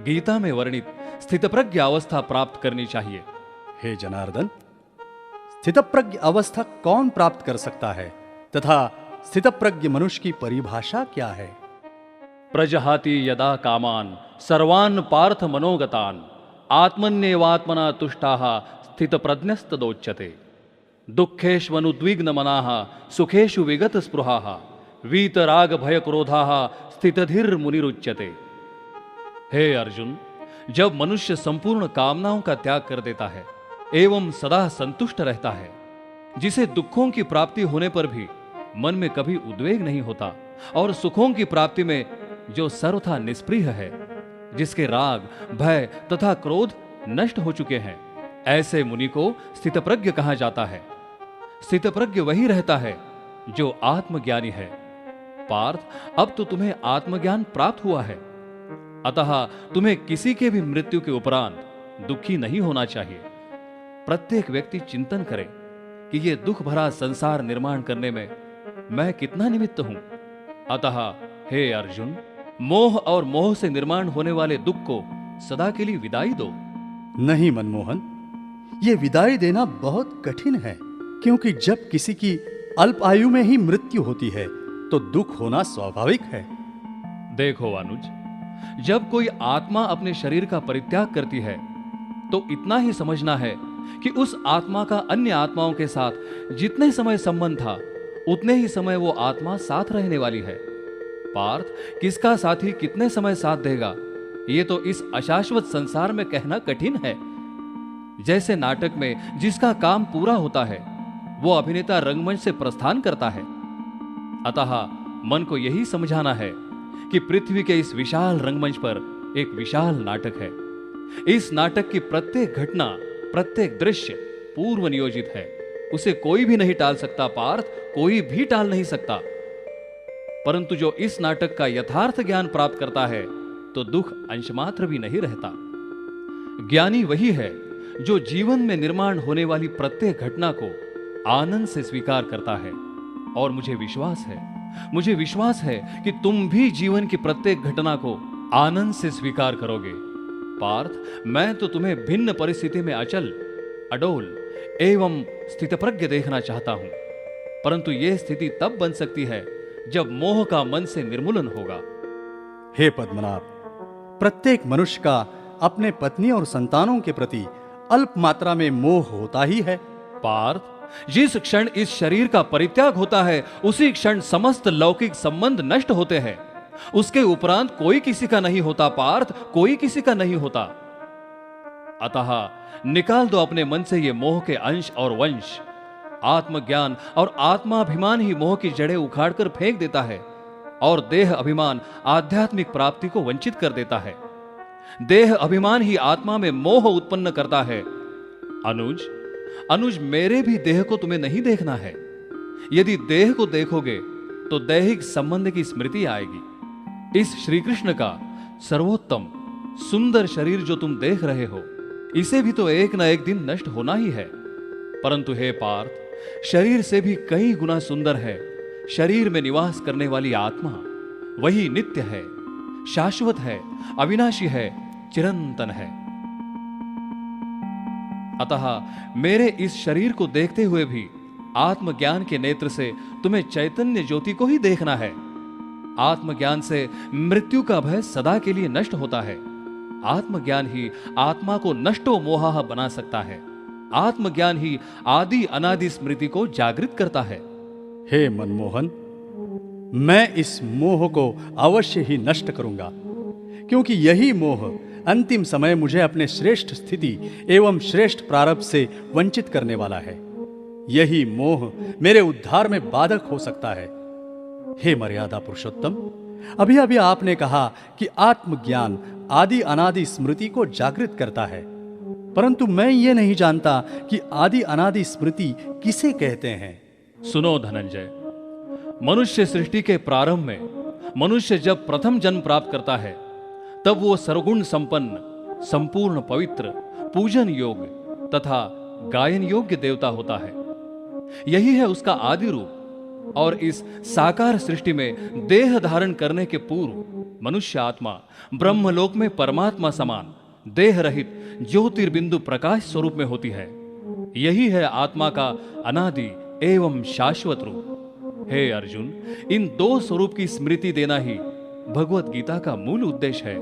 गीता में वर्णित स्थितप्रज्ञ अवस्था प्राप्त करनी चाहिए। हे जनार्दन, स्थितप्रज्ञ अवस्था कौन प्राप्त कर सकता है तथा स्थितप्रज्ञ मनुष्य की परिभाषा क्या है? प्रजहाति यदा कामान सर्वान् पार्थ मनोगतान आत्मन्येवात्मना तुष्टाः स्थितप्रज्ञस्तदोच्यते। दुःखेष्वनुद्विग्न मनाः सुखेषु विगत स्पृहाः वीतराग भय क्रोधाः स्थितधीर मुनिरुच्यते। हे अर्जुन, जब मनुष्य संपूर्ण कामनाओं का त्याग कर देता है एवं सदा संतुष्ट रहता है, जिसे दुखों की प्राप्ति होने पर भी मन में कभी उद्वेग नहीं होता और सुखों की प्राप्ति में जो सर्वथा निष्प्रिय है, जिसके राग, भय तथा क्रोध नष्ट हो चुके हैं, ऐसे मुनि को स्थितप्रज्ञ कहा जाता है। स्थितप्रज्ञ वही रहता है जो आत्मज्ञानी है। पार्थ, अब तो तुम्हें आत्मज्ञान प्राप्त हुआ है, अतः तुम्हें किसी के भी मृत्यु के उपरांत दुखी नहीं होना चाहिए। प्रत्येक व्यक्ति चिंतन करे कि यह दुख भरा संसार निर्माण करने में मैं कितना निमित्त हूं। अतः हे अर्जुन, मोह और मोह से निर्माण होने वाले दुख को सदा के लिए विदाई दो। नहीं मनमोहन, यह विदाई देना बहुत कठिन है, क्योंकि जब किसी की अल्प आयु में ही मृत्यु होती है तो दुख होना स्वाभाविक है। देखो अनुज, जब कोई आत्मा अपने शरीर का परित्याग करती है तो इतना ही समझना है कि उस आत्मा का अन्य आत्माओं के साथ जितने समय संबंध था उतने ही समय वो आत्मा साथ रहने वाली है। पार्थ, किसका साथी कितने समय साथ देगा, ये तो इस अशाश्वत संसार में कहना कठिन है। जैसे नाटक में जिसका काम पूरा होता है वो अभिनेता रंगमंच से प्रस्थान करता है। अतः मन को यही समझाना है कि पृथ्वी के इस विशाल रंगमंच पर एक विशाल नाटक है। इस नाटक की प्रत्येक घटना, प्रत्येक दृश्य पूर्व नियोजित है। उसे कोई भी नहीं टाल सकता पार्थ, कोई भी टाल नहीं सकता। परंतु जो इस नाटक का यथार्थ ज्ञान प्राप्त करता है तो दुख अंशमात्र भी नहीं रहता। ज्ञानी वही है जो जीवन में निर्माण होने वाली प्रत्येक घटना को आनंद से स्वीकार करता है। और मुझे विश्वास है कि तुम भी जीवन की प्रत्येक घटना को आनंद से स्वीकार करोगे। पार्थ, मैं तो तुम्हें भिन्न परिस्थिति में अचल, अडोल एवं स्थितप्रज्ञ देखना चाहता हूं। परंतु यह स्थिति तब बन सकती है जब मोह का मन से निर्मूलन होगा। हे पद्मनाभ, प्रत्येक मनुष्य का अपने पत्नी और संतानों के प्रति अल्प मात्रा में मोह होता ही है। पार्थ, जिस क्षण इस शरीर का परित्याग होता है उसी क्षण समस्त लौकिक संबंध नष्ट होते हैं। उसके उपरांत कोई किसी का नहीं होता पार्थ, कोई किसी का नहीं होता। अतः निकाल दो अपने मन से ये मोह के अंश और वंश। आत्मज्ञान और आत्माभिमान ही मोह की जड़ें उखाड़कर फेंक देता है और देह अभिमान आध्यात्मिक प्राप्ति को वंचित कर देता है। देह अभिमान ही आत्मा में मोह उत्पन्न करता है। अनुज, मेरे भी देह को तुम्हें नहीं देखना है। यदि देह को देखोगे तो दैहिक संबंध की स्मृति आएगी। इस श्री कृष्ण का सर्वोत्तम सुंदर शरीर जो तुम देख रहे हो, इसे भी तो एक न एक दिन नष्ट होना ही है। परंतु हे पार्थ, शरीर से भी कई गुना सुंदर है शरीर में निवास करने वाली आत्मा। वही नित्य है, शाश्वत है, अविनाशी है, चिरंतन है। अतः मेरे इस शरीर को देखते हुए भी आत्मज्ञान के नेत्र से तुम्हें चैतन्य ज्योति को ही देखना है। आत्मज्ञान से मृत्यु का भय सदा के लिए नष्ट होता है। आत्मज्ञान ही आत्मा को नष्टो मोहा बना सकता है। आत्मज्ञान ही आदि अनादि स्मृति को जागृत करता है। हे मनमोहन, मैं इस मोह को अवश्य ही नष्ट करूंगा, क्योंकि यही मोह अंतिम समय मुझे अपने श्रेष्ठ स्थिति एवं श्रेष्ठ प्रारब्ध से वंचित करने वाला है। यही मोह मेरे उद्धार में बाधक हो सकता है। हे मर्यादा पुरुषोत्तम, अभी अभी आपने कहा कि आत्मज्ञान आदि अनादि स्मृति को जागृत करता है, परंतु मैं ये नहीं जानता कि आदि अनादि स्मृति किसे कहते हैं। सुनो धनंजय, मनुष्य सृष्टि के प्रारंभ में मनुष्य जब प्रथम जन्म प्राप्त करता है तब वो सर्वगुण संपन्न, संपूर्ण पवित्र, पूजन योग्य तथा गायन योग्य देवता होता है। यही है उसका आदि रूप। और इस साकार सृष्टि में देह धारण करने के पूर्व मनुष्य आत्मा ब्रह्मलोक में परमात्मा समान देह रहित ज्योतिर्बिंदु प्रकाश स्वरूप में होती है। यही है आत्मा का अनादि एवं शाश्वत रूप। हे अर्जुन, इन दो स्वरूप की स्मृति देना ही भगवत गीता का मूल उद्देश्य है।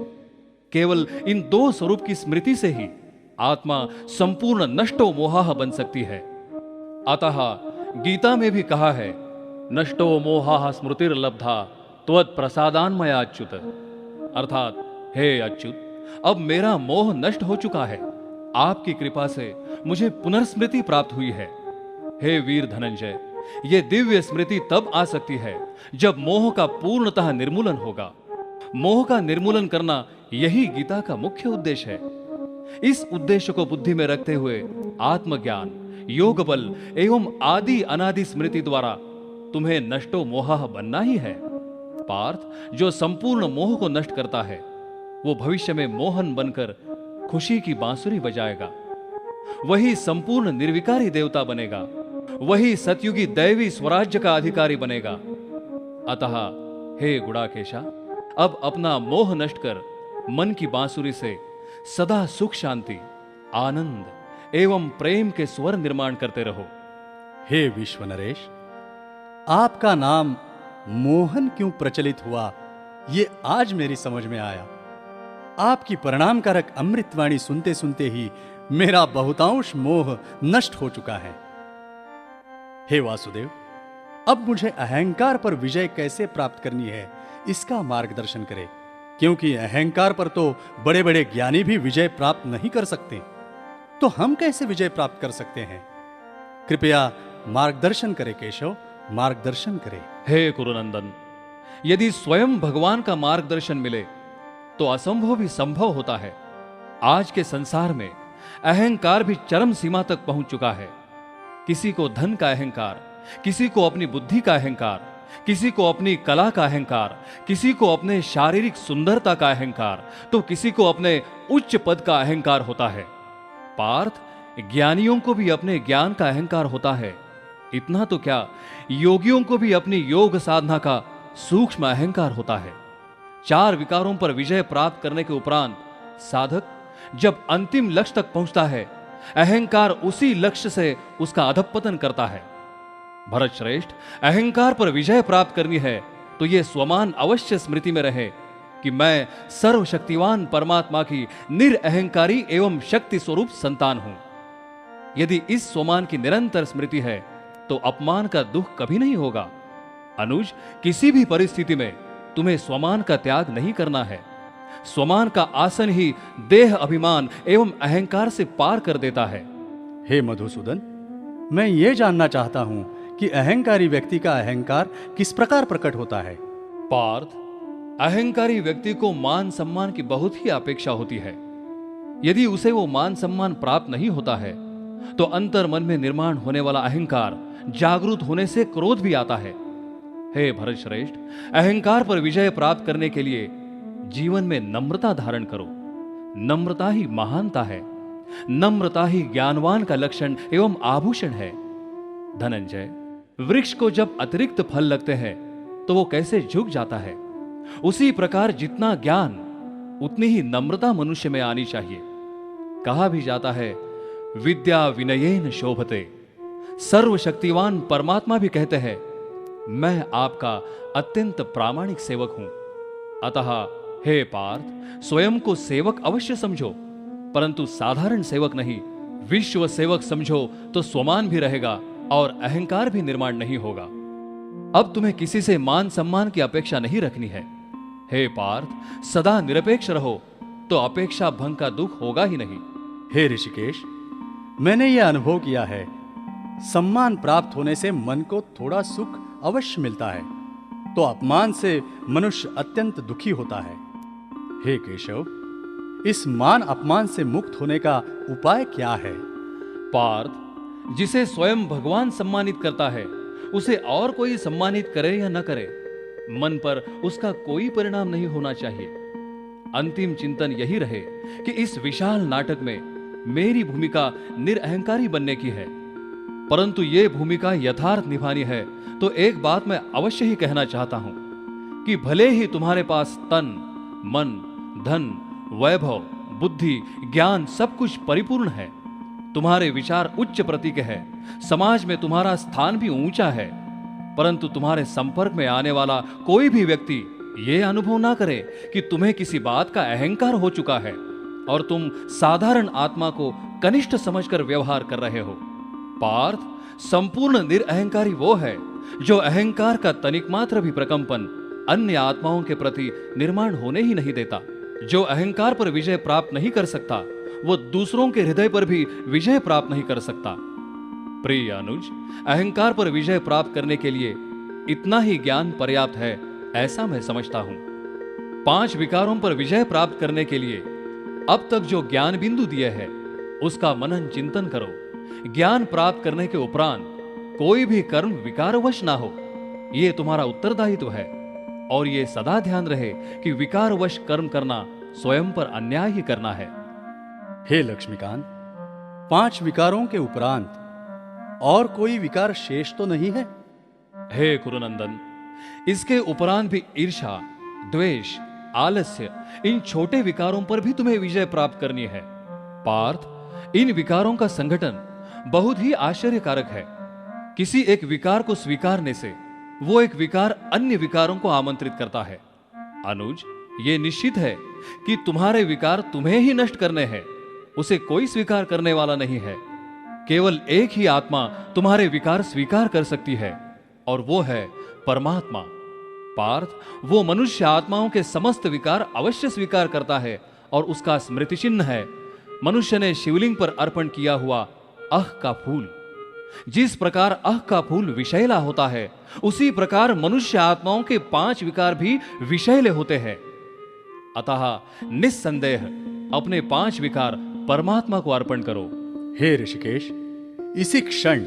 केवल इन दो स्वरूप की स्मृति से ही आत्मा संपूर्ण नष्टो मोहा बन सकती है। अतः गीता में भी कहा है, नष्टो मोहा स्मृतिर्लब्धा त्वत् प्रसादान्मया अच्युत। अर्थात हे अच्युत, अब मेरा मोह नष्ट हो चुका है। आपकी कृपा से मुझे पुनर्स्मृति प्राप्त हुई है। हे वीर धनंजय, ये दिव्य स्मृति तब आ सकती है जब मोह का पूर्णतः निर्मूलन होगा। मोह का निर्मूलन करना यही गीता का मुख्य उद्देश्य है। इस उद्देश्य को बुद्धि में रखते हुए आत्मज्ञान, योग बल एवं आदि अनादि स्मृति द्वारा तुम्हें नष्टो मोहा बनना ही है। पार्थ, जो संपूर्ण मोह को नष्ट करता है वो भविष्य में मोहन बनकर खुशी की बांसुरी बजाएगा। वही संपूर्ण निर्विकारी देवता बनेगा, वही सतयुगी दैवी स्वराज्य का अधिकारी बनेगा। अतः हे गुड़ाकेशा, अब अपना मोह नष्ट कर मन की बांसुरी से सदा सुख शांति, आनंद एवं प्रेम के स्वर निर्माण करते रहो। हे विश्व नरेश, आपका नाम मोहन क्यों प्रचलित हुआ, ये आज मेरी समझ में आया। आपकी परिणामकारक अमृतवाणी सुनते सुनते ही मेरा बहुतांश मोह नष्ट हो चुका है। हे वासुदेव, अब मुझे अहंकार पर विजय कैसे प्राप्त करनी है, इसका मार्गदर्शन करें, क्योंकि अहंकार पर तो बड़े बड़े ज्ञानी भी विजय प्राप्त नहीं कर सकते, तो हम कैसे विजय प्राप्त कर सकते हैं? कृपया मार्गदर्शन करें केशव, मार्गदर्शन करें। हे कुरुनंदन, यदि स्वयं भगवान का मार्गदर्शन मिले तो असंभव भी संभव होता है। आज के संसार में अहंकार भी चरम सीमा तक पहुंच चुका है। किसी को धन का अहंकार, किसी को अपनी बुद्धि का अहंकार, किसी को अपनी कला का अहंकार, किसी को अपने शारीरिक सुंदरता का अहंकार, तो किसी को अपने उच्च पद का अहंकार होता है। पार्थ, ज्ञानियों को भी अपने ज्ञान का अहंकार होता है। इतना तो क्या, योगियों को भी अपनी योग साधना का सूक्ष्म अहंकार होता है। 4 विकारों पर विजय प्राप्त करने के उपरांत साधक जब अंतिम लक्ष्य तक पहुंचता है, अहंकार उसी लक्ष्य से उसका अधपतन करता है। भरत श्रेष्ठ, अहंकार पर विजय प्राप्त करनी है तो यह स्वमान अवश्य स्मृति में रहे कि मैं सर्वशक्तिवान परमात्मा की निरअहंकारी एवं शक्ति स्वरूप संतान हूं। यदि इस स्वमान की निरंतर स्मृति है तो अपमान का दुख कभी नहीं होगा। अनुज, किसी भी परिस्थिति में तुम्हें स्वमान का त्याग नहीं करना है। स्वमान का आसन ही देह अभिमान एवं अहंकार से पार कर देता है। हे मधुसूदन, मैं ये जानना चाहता हूं कि अहंकारी व्यक्ति का अहंकार किस प्रकार प्रकट होता है। पार्थ, अहंकारी व्यक्ति को मान सम्मान की बहुत ही अपेक्षा होती है। यदि उसे वो मान सम्मान प्राप्त नहीं होता है तो अंतर मन में निर्माण होने वाला अहंकार जागृत होने से क्रोध भी आता है। हे भरत श्रेष्ठ, अहंकार पर विजय प्राप्त करने के लिए जीवन में नम्रता धारण करो। नम्रता ही महानता है। नम्रता ही ज्ञानवान का लक्षण एवं आभूषण है। धनंजय, वृक्ष को जब अतिरिक्त फल लगते हैं तो वो कैसे झुक जाता है, उसी प्रकार जितना ज्ञान उतनी ही नम्रता मनुष्य में आनी चाहिए। कहा भी जाता है, विद्या विनयेन शोभते। सर्वशक्तिवान परमात्मा भी कहते हैं, मैं आपका अत्यंत प्रामाणिक सेवक हूं। अतः हे पार्थ, स्वयं को सेवक अवश्य समझो, परंतु साधारण सेवक नहीं, विश्व सेवक समझो तो स्वमान भी रहेगा और अहंकार भी निर्माण नहीं होगा। अब तुम्हें किसी से मान सम्मान की अपेक्षा नहीं रखनी है। हे पार्थ, सदा निरपेक्ष रहो तो अपेक्षा भंग का दुख होगा ही नहीं। हे ऋषिकेश, मैंने यह अनुभव किया है, सम्मान प्राप्त होने से मन को थोड़ा सुख अवश्य मिलता है, तो अपमान से मनुष्य अत्यंत दुखी होता है। हे केशव, इस मान अपमान से मुक्त होने का उपाय क्या है? पार्थ, जिसे स्वयं भगवान सम्मानित करता है उसे और कोई सम्मानित करे या न करे, मन पर उसका कोई परिणाम नहीं होना चाहिए। अंतिम चिंतन यही रहे कि इस विशाल नाटक में मेरी भूमिका निरअहंकारी बनने की है, परंतु यह भूमिका यथार्थ निभानी है तो एक बात मैं अवश्य ही कहना चाहता हूं कि भले ही तुम्हारे पास तन, मन, धन, वैभव, बुद्धि, ज्ञान सब कुछ परिपूर्ण है, तुम्हारे विचार उच्च प्रतीक है, समाज में तुम्हारा स्थान भी ऊंचा है, परंतु तुम्हारे संपर्क में आने वाला कोई भी व्यक्ति यह अनुभव ना करे कि तुम्हें किसी बात का अहंकार हो चुका है और तुम साधारण आत्मा को कनिष्ठ समझकर व्यवहार कर रहे हो। पार्थ, संपूर्ण निरअहंकारी वो है जो अहंकार का तनिक मात्र भी प्रकंपन अन्य आत्माओं के प्रति निर्माण होने ही नहीं देता। जो अहंकार पर विजय प्राप्त नहीं कर सकता वो दूसरों के हृदय पर भी विजय प्राप्त नहीं कर सकता। प्रिय अनुज, अहंकार पर विजय प्राप्त करने के लिए इतना ही ज्ञान पर्याप्त है ऐसा मैं समझता हूं। 5 विकारों पर विजय प्राप्त करने के लिए अब तक जो ज्ञान बिंदु दिए है उसका मनन चिंतन करो। ज्ञान प्राप्त करने के उपरांत कोई भी कर्म विकारवश ना हो, यह तुम्हारा उत्तरदायित्व है। और यह सदा ध्यान रहे कि विकारवश कर्म करना स्वयं पर अन्याय ही करना है। हे लक्ष्मीकांत, 5 विकारों के उपरांत और कोई विकार शेष तो नहीं है? हे कुरुनंदन, इसके उपरांत भी ईर्ष्या, द्वेष, आलस्य, इन छोटे विकारों पर भी तुम्हें विजय प्राप्त करनी है। पार्थ, इन विकारों का संगठन बहुत ही आश्चर्यकारक है। किसी एक विकार को स्वीकारने से वो एक विकार अन्य विकारों को आमंत्रित करता है। अनुज, ये निश्चित है कि तुम्हारे विकार तुम्हें ही नष्ट करने हैं, उसे कोई स्वीकार करने वाला नहीं है। केवल एक ही आत्मा तुम्हारे विकार स्वीकार कर सकती है, और वो है परमात्मा। पार्थ, वो मनुष्य आत्माओं के समस्त विकार अवश्य स्वीकार करता है, और उसका स्मृति चिन्ह है मनुष्य ने शिवलिंग पर अर्पण किया हुआ अह का फूल। जिस प्रकार अह का फूल विषैला होता है, उसी प्रकार मनुष्य आत्माओं के 5 विकार भी विषैले होते हैं। अतः निस्संदेह अपने 5 विकार परमात्मा को अर्पण करो। हे ऋषिकेश, इसी क्षण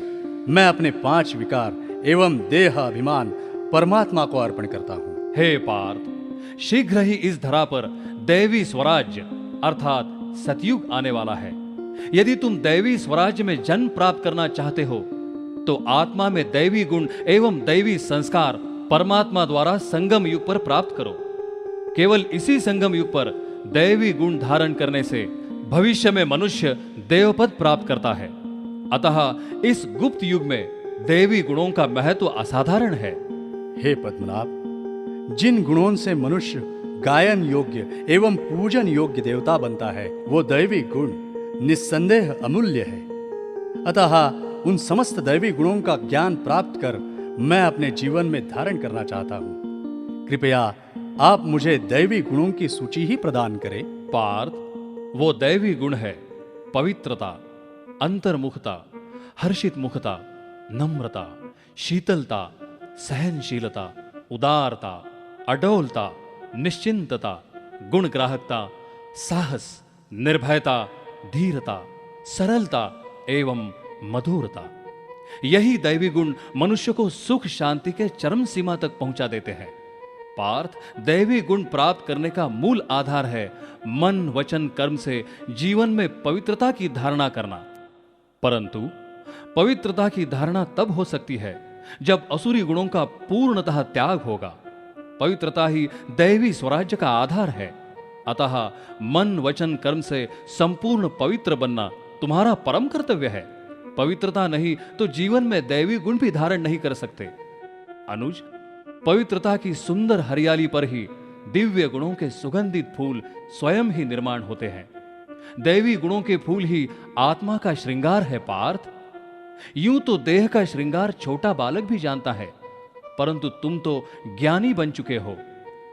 मैं अपने 5 विकार एवं देह अभिमान परमात्मा को अर्पण करता हूं। हे पार्थ, शीघ्र ही इस धरा पर दैवी स्वराज्य अर्थात सतयुग आने वाला है। यदि तुम दैवी स्वराज्य में जन्म प्राप्त करना चाहते हो, तो आत्मा में दैवी गुण एवं दैवी संस्कार परमात्मा द्वारा संगम युग पर प्राप्त करो। केवल इसी संगम युग पर दैवी गुण धारण करने से भविष्य में मनुष्य देवपद प्राप्त करता है। अतः इस गुप्त युग में देवी गुणों का महत्व असाधारण है। हे पद्मनाभ, जिन गुणों से मनुष्य गायन योग्य एवं पूजन योग्य देवता बनता है, वो दैवी गुण निस्संदेह अमूल्य है। अतः उन समस्त दैवी गुणों का ज्ञान प्राप्त कर मैं अपने जीवन में धारण करना चाहता हूं। कृपया आप मुझे दैवी गुणों की सूची ही प्रदान करें। पार्थ, वो दैवी गुण है पवित्रता, अंतर्मुखता, हर्षित मुखता, नम्रता, शीतलता, सहनशीलता, उदारता, अडोलता, निश्चिंतता, गुणग्राहकता, साहस, निर्भयता, धीरता, सरलता एवं मधुरता। यही दैवी गुण मनुष्य को सुख शांति के चरम सीमा तक पहुंचा देते हैं। पार्थ, दैवी गुण प्राप्त करने का मूल आधार है मन वचन कर्म से जीवन में पवित्रता की धारणा करना। परंतु पवित्रता की धारणा तब हो सकती है जब असुरी गुणों का पूर्णतः त्याग होगा। पवित्रता ही दैवी स्वराज्य का आधार है। अतः मन वचन कर्म से संपूर्ण पवित्र बनना तुम्हारा परम कर्तव्य है। पवित्रता नहीं तो जीवन में दैवी गुण भी धारण नहीं कर सकते। अनुज, पवित्रता की सुंदर हरियाली पर ही दिव्य गुणों के सुगंधित फूल स्वयं ही निर्माण होते हैं। दैवी गुणों के फूल ही आत्मा का श्रृंगार है। पार्थ, यूं तो देह का श्रृंगार छोटा बालक भी जानता है, परंतु तुम तो ज्ञानी बन चुके हो।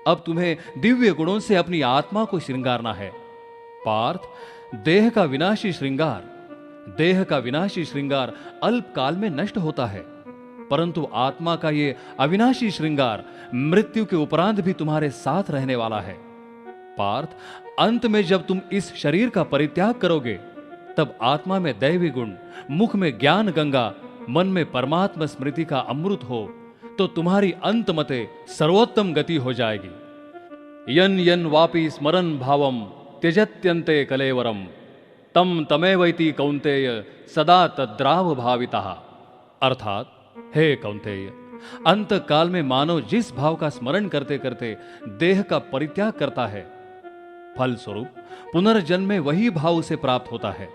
अब तुम्हें दिव्य गुणों से अपनी आत्मा को श्रृंगारना है। पार्थ, देह का विनाशी श्रृंगार अल्प काल में नष्ट होता है, परंतु आत्मा का ये अविनाशी श्रृंगार मृत्यु के उपरांत भी तुम्हारे साथ रहने वाला है। पार्थ, अंत में जब तुम इस शरीर का परित्याग करोगे, तब आत्मा में दैवी गुण, मुख में ज्ञान गंगा, मन में परमात्मा स्मृति का अमृत हो, तो तुम्हारी अंतमते सर्वोत्तम गति हो जाएगी। यन यन वापि स्मरन भावम त्यजत्यन्ते कलेवरम तम तमेवैति कौन्तेय सदा तद्राव भावितः। अर्थात, हे कौन्तेय, अंत काल में मानव जिस भाव का स्मरण करते करते देह का परित्याग करता है, फलस्वरूप पुनर्जन्म में वही भाव उसे प्राप्त होता है।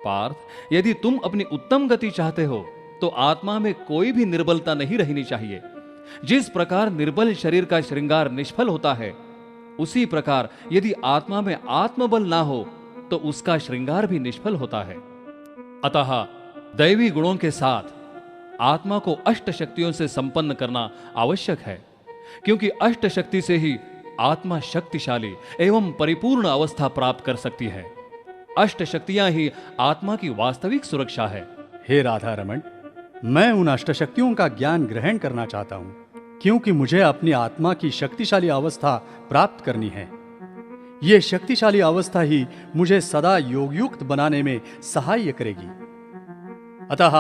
पार्थ, यदि तुम अपनी उत्तम गति चाहते हो, तो आत्मा में कोई भी निर्बलता नहीं रहनी चाहिए। जिस प्रकार निर्बल शरीर का श्रृंगार निष्फल होता है, उसी प्रकार यदि आत्मा में आत्मबल ना हो, तो उसका श्रृंगार भी निष्फल होता है। अतः दैवी गुणों के साथ आत्मा को अष्ट शक्तियों से संपन्न करना आवश्यक है, क्योंकि अष्ट शक्ति से ही आत्मा शक्तिशाली एवं परिपूर्ण अवस्था प्राप्त कर सकती है। अष्ट शक्तियां ही आत्मा की वास्तविक सुरक्षा है। हे राधा रमण, मैं उन अष्टशक्तियों का ज्ञान ग्रहण करना चाहता हूं, क्योंकि मुझे अपनी आत्मा की शक्तिशाली अवस्था प्राप्त करनी है। यह शक्तिशाली अवस्था ही मुझे सदा योगयुक्त बनाने में सहाय करेगी। अतः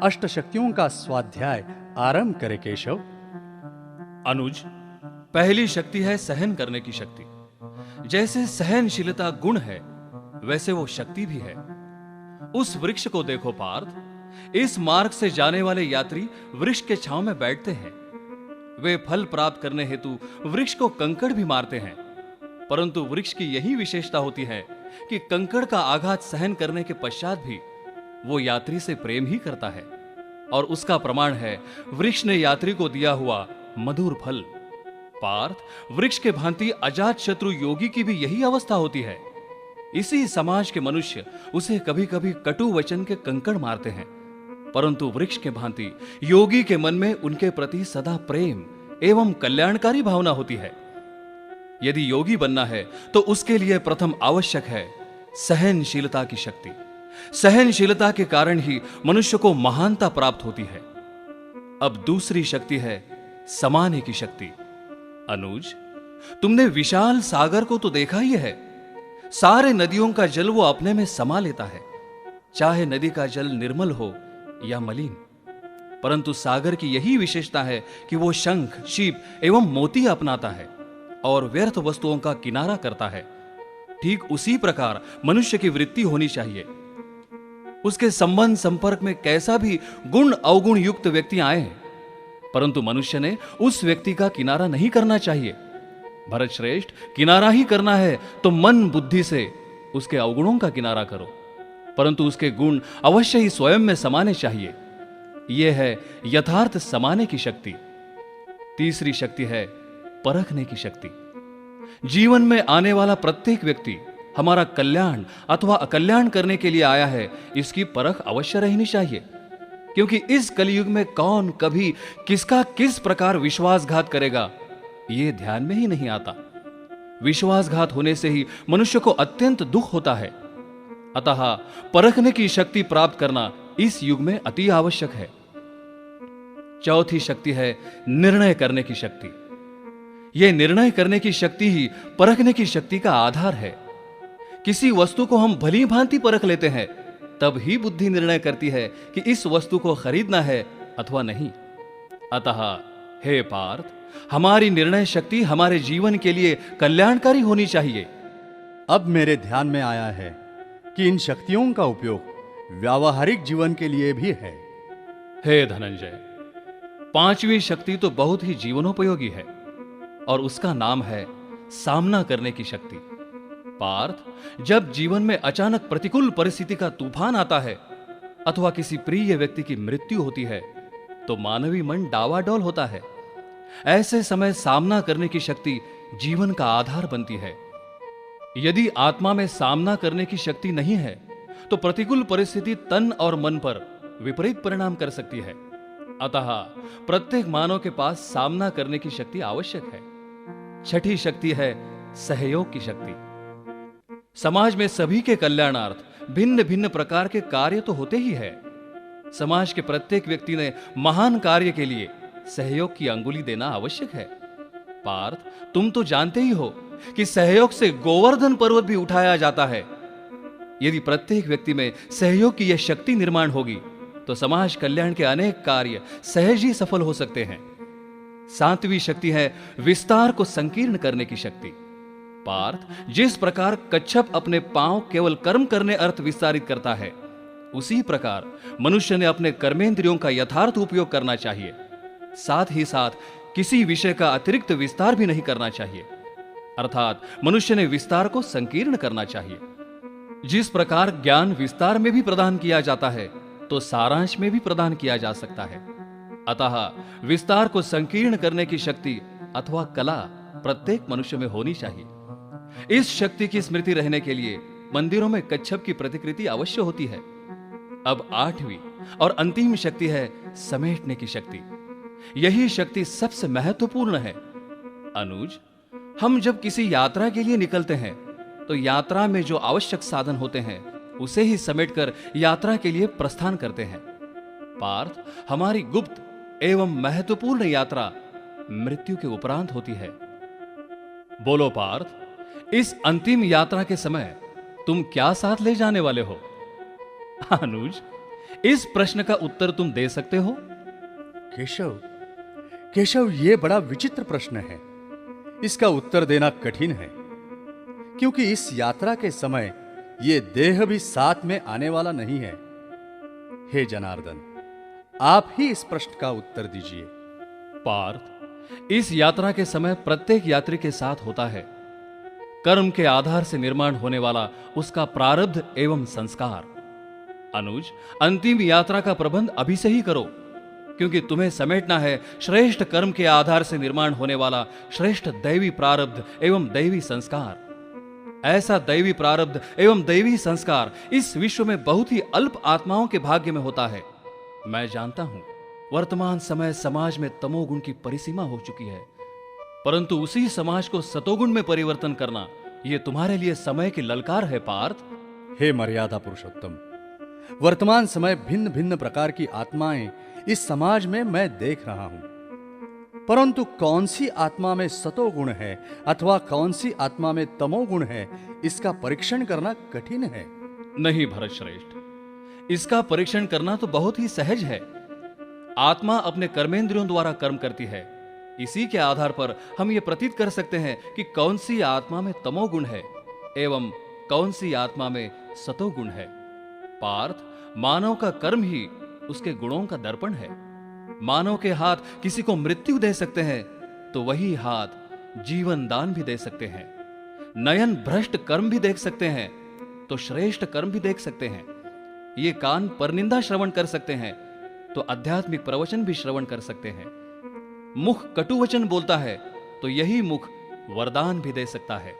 अष्टशक्तियों का स्वाध्याय आरंभ करे केशव। अनुज, पहली शक्ति है सहन करने की शक्ति। जैसे सहनशीलता गुण है, वैसे वो शक्ति भी है। उस वृक्ष को देखो पार्थ। इस मार्ग से जाने वाले यात्री वृक्ष के छांव में बैठते हैं। वे फल प्राप्त करने हेतु वृक्ष को कंकड़ भी मारते हैं, परंतु वृक्ष की यही विशेषता होती है कि कंकड़ का आघात सहन करने के पश्चात भी वो यात्री से प्रेम ही करता है। और उसका प्रमाण है वृक्ष ने यात्री को दिया हुआ मधुर फल। पार्थ, वृक्ष के भांति अजात शत्रु योगी की भी यही अवस्था होती है। इसी समाज के मनुष्य उसे कभी कभी कटु वचन के कंकड़ मारते हैं, परंतु वृक्ष के भांति योगी के मन में उनके प्रति सदा प्रेम एवं कल्याणकारी भावना होती है। यदि योगी बनना है तो उसके लिए प्रथम आवश्यक है सहनशीलता की शक्ति। सहनशीलता के कारण ही मनुष्य को महानता प्राप्त होती है। अब दूसरी शक्ति है समाने की शक्ति। अनुज, तुमने विशाल सागर को तो देखा ही है। सारे नदियों का जल वो अपने में समा लेता है, चाहे नदी का जल निर्मल हो या मलिन। परंतु सागर की यही विशेषता है कि वो शंख, शीप एवं मोती अपनाता है और व्यर्थ वस्तुओं का किनारा करता है। ठीक उसी प्रकार मनुष्य की वृत्ति होनी चाहिए। उसके संबंध संपर्क में कैसा भी गुण अवगुण युक्त व्यक्ति आए, परंतु मनुष्य ने उस व्यक्ति का किनारा नहीं करना चाहिए। भरत श्रेष्ठ, किनारा ही करना है तो मन बुद्धि से उसके अवगुणों का किनारा करो, परंतु उसके गुण अवश्य ही स्वयं में समाने चाहिए। यह है यथार्थ समाने की शक्ति। तीसरी शक्ति है परखने की शक्ति। जीवन में आने वाला प्रत्येक व्यक्ति हमारा कल्याण अथवा अकल्याण करने के लिए आया है, इसकी परख अवश्य रहनी चाहिए। क्योंकि इस कलयुग में कौन कभी किसका किस प्रकार विश्वासघात करेगा, यह ध्यान में ही नहीं आता। विश्वासघात होने से ही मनुष्य को अत्यंत दुख होता है। अतः परखने की शक्ति प्राप्त करना इस युग में अति आवश्यक है। चौथी शक्ति है निर्णय करने की शक्ति। यह निर्णय करने की शक्ति ही परखने की शक्ति का आधार है। किसी वस्तु को हम भली भांति परख लेते हैं, तब ही बुद्धि निर्णय करती है कि इस वस्तु को खरीदना है अथवा नहीं। अतः हे पार्थ, हमारी निर्णय शक्ति हमारे जीवन के लिए कल्याणकारी होनी चाहिए। अब मेरे ध्यान में आया है कि इन शक्तियों का उपयोग व्यावहारिक जीवन के लिए भी है। हे धनंजय, पांचवी शक्ति तो बहुत ही जीवनोपयोगी है और उसका नाम है सामना करने की शक्ति। पार्थ, जब जीवन में अचानक प्रतिकूल परिस्थिति का तूफान आता है अथवा किसी प्रिय व्यक्ति की मृत्यु होती है, तो मानवी मन डावाडोल होता है। ऐसे समय सामना करने की शक्ति जीवन का आधार बनती है। यदि आत्मा में सामना करने की शक्ति नहीं है, तो प्रतिकूल परिस्थिति तन और मन पर विपरीत परिणाम कर सकती है। अतः प्रत्येक मानव के पास सामना करने की शक्ति आवश्यक है। छठी शक्ति है सहयोग की शक्ति। समाज में सभी के कल्याणार्थ भिन्न भिन्न प्रकार के कार्य तो होते ही है। समाज के प्रत्येक व्यक्ति ने महान कार्य के लिए सहयोग की अंगुली देना आवश्यक है। पार्थ, तुम तो जानते ही हो कि सहयोग से गोवर्धन पर्वत भी उठाया जाता है। यदि प्रत्येक व्यक्ति में सहयोग की यह शक्ति निर्माण होगी, तो समाज कल्याण के अनेक कार्य सहज ही सफल हो सकते हैं। सातवीं शक्ति है विस्तार को संकीर्ण करने की शक्ति। पार्थ, जिस प्रकार कच्छप अपने पांव केवल कर्म करने अर्थ विस्तारित करता है, उसी प्रकार मनुष्य ने अपने कर्मेंद्रियों का यथार्थ उपयोग करना चाहिए। साथ ही साथ किसी विषय का अतिरिक्त विस्तार भी नहीं करना चाहिए। अर्थात मनुष्य ने विस्तार को संकीर्ण करना चाहिए। जिस प्रकार ज्ञान विस्तार में भी प्रदान किया जाता है, तो सारांश में भी प्रदान किया जा सकता है। अतः विस्तार को संकीर्ण करने की शक्ति अथवा कला प्रत्येक मनुष्य में होनी चाहिए। इस शक्ति की स्मृति रहने के लिए मंदिरों में कच्छप की प्रतिकृति अवश्य होती है। अब आठवीं और अंतिम शक्ति है समेटने की शक्ति। यही शक्ति सबसे महत्वपूर्ण है। अनुज, हम जब किसी यात्रा के लिए निकलते हैं, तो यात्रा में जो आवश्यक साधन होते हैं, उसे ही समेटकर यात्रा के लिए प्रस्थान करते हैं। पार्थ, हमारी गुप्त एवं महत्वपूर्ण यात्रा मृत्यु के उपरांत होती है। बोलो पार्थ, इस अंतिम यात्रा के समय तुम क्या साथ ले जाने वाले हो? अनुज, इस प्रश्न का उत्तर तुम दे सकते हो? केशव, यह बड़ा विचित्र प्रश्न है। इसका उत्तर देना कठिन है, क्योंकि इस यात्रा के समय ये देह भी साथ में आने वाला नहीं है। हे जनार्दन, आप ही इस प्रश्न का उत्तर दीजिए। पार्थ, इस यात्रा के समय प्रत्येक यात्री के साथ होता है कर्म के आधार से निर्माण होने वाला उसका प्रारब्ध एवं संस्कार। अनुज, अंतिम यात्रा का प्रबंध अभी से ही करो, क्योंकि तुम्हें समेटना है श्रेष्ठ कर्म के आधार से निर्माण होने वाला श्रेष्ठ दैवी प्रारब्ध एवं दैवी संस्कार। ऐसा दैवी प्रारब्ध एवं दैवी संस्कार इस विश्व में बहुत ही अल्प आत्माओं के भाग्य में होता है। मैं जानता हूं, वर्तमान समय समाज में तमोगुण की परिसीमा हो चुकी है, परंतु उसी समाज को सतोगुण में परिवर्तन करना यह तुम्हारे लिए समय की ललकार है पार्थ। हे मर्यादा पुरुषोत्तम, वर्तमान समय भिन्न भिन्न प्रकार की आत्माएं इस समाज में मैं देख रहा हूं, परंतु कौन सी आत्मा में सतोगुण है अथवा कौन सी आत्मा में तमोगुण है, इसका परीक्षण करना कठिन है। नहीं भरत श्रेष्ठ, इसका परीक्षण करना तो बहुत ही सहज है। आत्मा अपने कर्मेंद्रियों द्वारा कर्म करती है, इसी के आधार पर हम ये प्रतीत कर सकते हैं कि कौन सी आत्मा में तमोगुण है एवं कौन सी आत्मा में सतोगुण है। पार्थ, मानव का कर्म ही उसके गुणों का दर्पण है। मानव के हाथ किसी को मृत्यु दे सकते हैं, तो वही हाथ जीवन दान भी दे सकते हैं। नयन भ्रष्ट कर्म भी देख सकते हैं, तो श्रेष्ठ कर्म भी देख सकते हैं। ये कान परनिंदा श्रवण कर सकते हैं, तो आध्यात्मिक प्रवचन भी श्रवण कर सकते हैं। मुख कटु वचन बोलता है, तो यही मुख वरदान भी दे सकता है।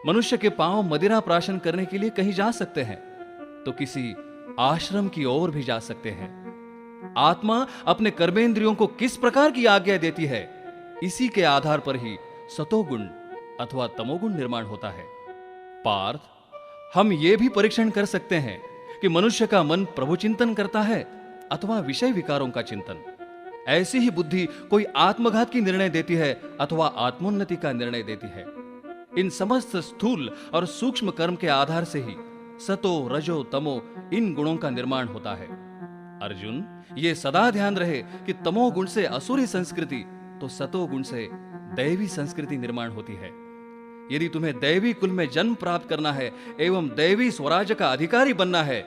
मनुष्य के पांव मदिरा प्राशन करने के लिए कहीं जा सकते हैं, तो किसी आश्रम की ओर भी जा सकते हैं। आत्मा अपने कर्मेंद्रियों को किस प्रकार की आज्ञा देती है, इसी के आधार पर ही सतोगुण अथवा तमोगुण निर्माण होता है। पार्थ, हम यह भी परीक्षण कर सकते हैं कि मनुष्य का मन प्रभु चिंतन करता है अथवा विषय विकारों का चिंतन। ऐसी ही बुद्धि कोई आत्मघात की निर्णय देती है अथवा आत्मोन्नति का निर्णय देती है। इन समस्त स्थूल और सूक्ष्म कर्म के आधार से ही सतो रजो तमो इन गुणों का निर्माण होता है। अर्जुन, ये सदा ध्यान रहे कि तमो गुण से असुरी संस्कृति, तो सतो गुण से दैवी संस्कृति निर्माण होती है। यदि तुम्हें दैवी कुल में जन्म प्राप्त करना है एवं दैवी स्वराज्य का अधिकारी बनना है,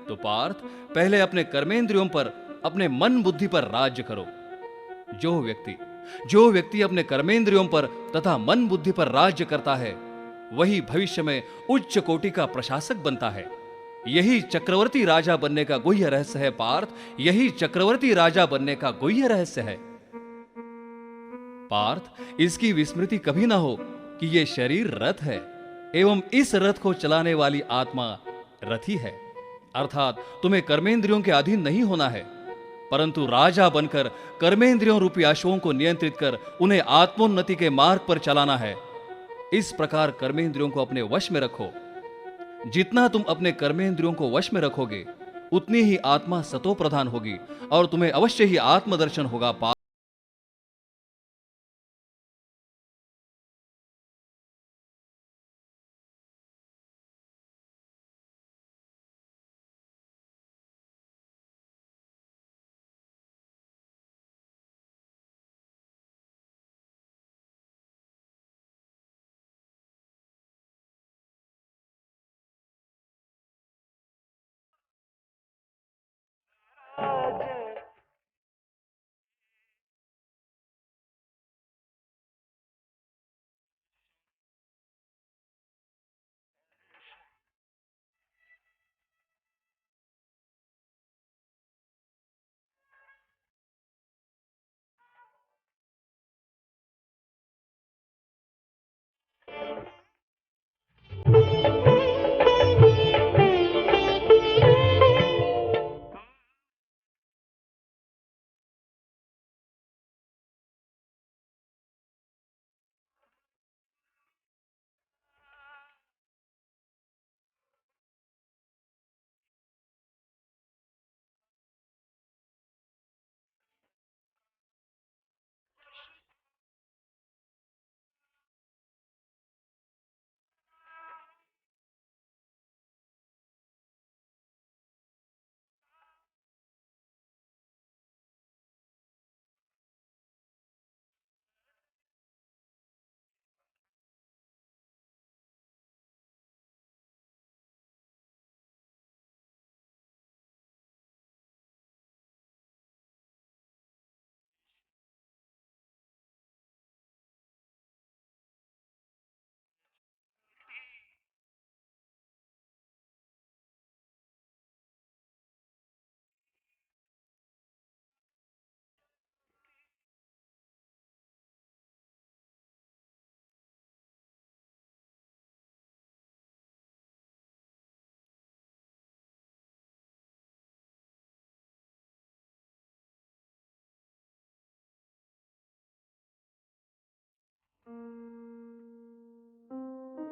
तो पार्थ, पहले अपने कर्मेंद्रियों पर, अपने मन बुद्धि पर राज्य करो। जो व्यक्ति अपने कर्मेंद्रियों पर तथा मन बुद्धि पर राज्य करता है, वही भविष्य में उच्च कोटि का प्रशासक बनता है। यही चक्रवर्ती राजा बनने का गुह्य रहस्य है पार्थ, यही चक्रवर्ती राजा बनने का गुह्य रहस्य है। पार्थ, इसकी विस्मृति कभी ना हो कि यह शरीर रथ है एवं इस रथ को चलाने वाली आत्मा रथी है। अर्थात तुम्हें कर्मेंद्रियों के अधीन नहीं होना है, परंतु राजा बनकर कर्मेंद्रियों रूपी अश्वों को नियंत्रित कर उन्हें आत्मोन्नति के मार्ग पर चलाना है। इस प्रकार कर्मेंद्रियों को अपने वश में रखो। जितना तुम अपने कर्मेंद्रियों को वश में रखोगे, उतनी ही आत्मा सतो प्रधान होगी और तुम्हें अवश्य ही आत्मदर्शन होगा।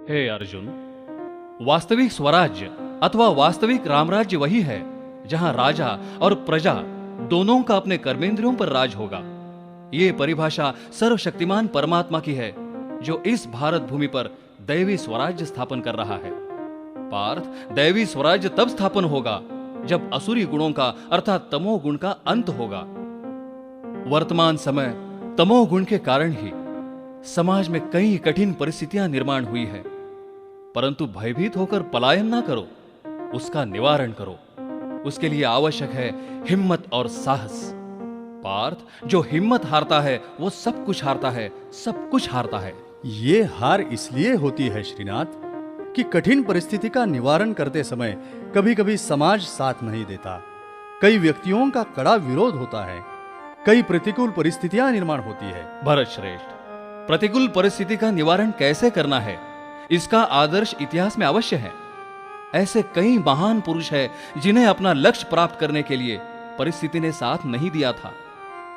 हे अर्जुन, वास्तविक स्वराज्य अथवा वास्तविक रामराज्य वही है जहां राजा और प्रजा दोनों का अपने कर्मेंद्रियों पर राज होगा। यह परिभाषा सर्वशक्तिमान परमात्मा की है, जो इस भारत भूमि पर दैवी स्वराज्य स्थापन कर रहा है। पार्थ, दैवी स्वराज्य तब स्थापन होगा जब असुरी गुणों का अर्थात तमोगुण का अंत होगा। वर्तमान समय तमोगुण के कारण ही समाज में कई कठिन परिस्थितियां निर्माण हुई है, परंतु भयभीत होकर पलायन ना करो, उसका निवारण करो। उसके लिए आवश्यक है हिम्मत और साहस। पार्थ, जो हिम्मत हारता है वो सब कुछ हारता है, सब कुछ हारता है। ये हार इसलिए होती है श्रीनाथ कि कठिन परिस्थिति का निवारण करते समय कभी कभी समाज साथ नहीं देता, कई व्यक्तियों का कड़ा विरोध होता है, कई प्रतिकूल परिस्थितियां निर्माण होती है। भरत श्रेष्ठ, प्रतिकूल परिस्थिति का निवारण कैसे करना है, इसका आदर्श इतिहास में अवश्य है। ऐसे कई महान पुरुष हैं जिन्हें अपना लक्ष्य प्राप्त करने के लिए परिस्थिति ने साथ नहीं दिया था।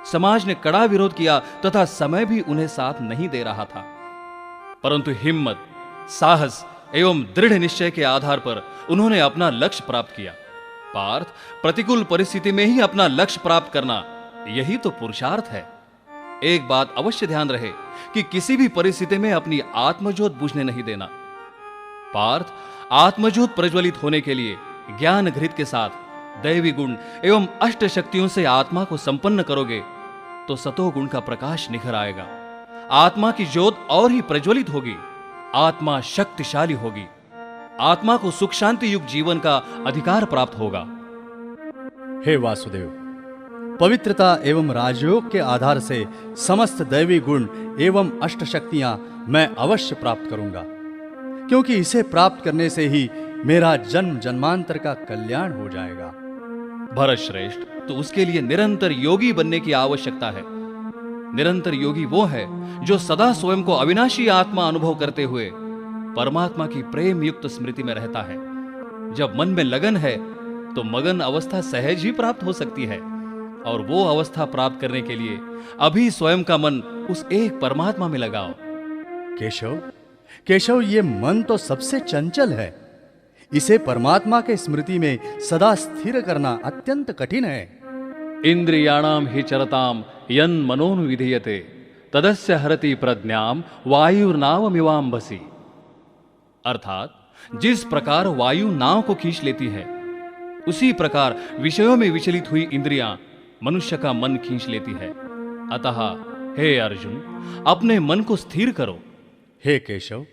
समाज ने कड़ा विरोध किया तथा समय भी उन्हें साथ नहीं दे रहा था, परंतु हिम्मत, साहस एवं दृढ़ निश्चय के आधार पर उन्होंने अपना लक्ष्य प्राप्त किया। पार्थ, प्रतिकूल परिस्थिति में ही अपना लक्ष्य प्राप्त करना, यही तो पुरुषार्थ है। एक बात अवश्य ध्यान रहे कि किसी भी परिस्थिति में अपनी आत्मज्योत बुझने नहीं देना। पार्थ, आत्मज्योत प्रज्वलित होने के लिए ज्ञान घृत के साथ दैवी गुण एवं अष्ट शक्तियों से आत्मा को संपन्न करोगे तो सतोगुण का प्रकाश निखर आएगा। आत्मा की ज्योत और ही प्रज्वलित होगी, आत्मा शक्तिशाली होगी, आत्मा को सुख शांति युक्त जीवन का अधिकार प्राप्त होगा। हे वासुदेव, पवित्रता एवं राजयोग के आधार से समस्त दैवी गुण एवं अष्ट शक्तियां मैं अवश्य प्राप्त करूंगा, क्योंकि इसे प्राप्त करने से ही मेरा जन्म जन्मांतर का कल्याण हो जाएगा। भरत श्रेष्ठ, तो उसके लिए निरंतर योगी बनने की आवश्यकता है। निरंतर योगी वो है जो सदा स्वयं को अविनाशी आत्मा अनुभव करते हुए परमात्मा की प्रेम युक्त स्मृति में रहता है। जब मन में लगन है तो मगन अवस्था सहज ही प्राप्त हो सकती है, और वो अवस्था प्राप्त करने के लिए अभी स्वयं का मन उस एक परमात्मा में लगाओ। केशव, केशव, ये मन तो सबसे चंचल है, इसे परमात्मा के स्मृति में सदा स्थिर करना अत्यंत कठिन है। इंद्रियाणाम हि चरताम यन मनोनुविधीयते तदस्य हरति प्रज्ञाम वायुर्नावमिवाम्भसि। अर्थात जिस प्रकार वायु नाव को खींच लेती है, उसी प्रकार विषयों में विचलित हुई इंद्रियां मनुष्य का मन खींच लेती है। अतः हे अर्जुन, अपने मन को स्थिर करो। हे केशव,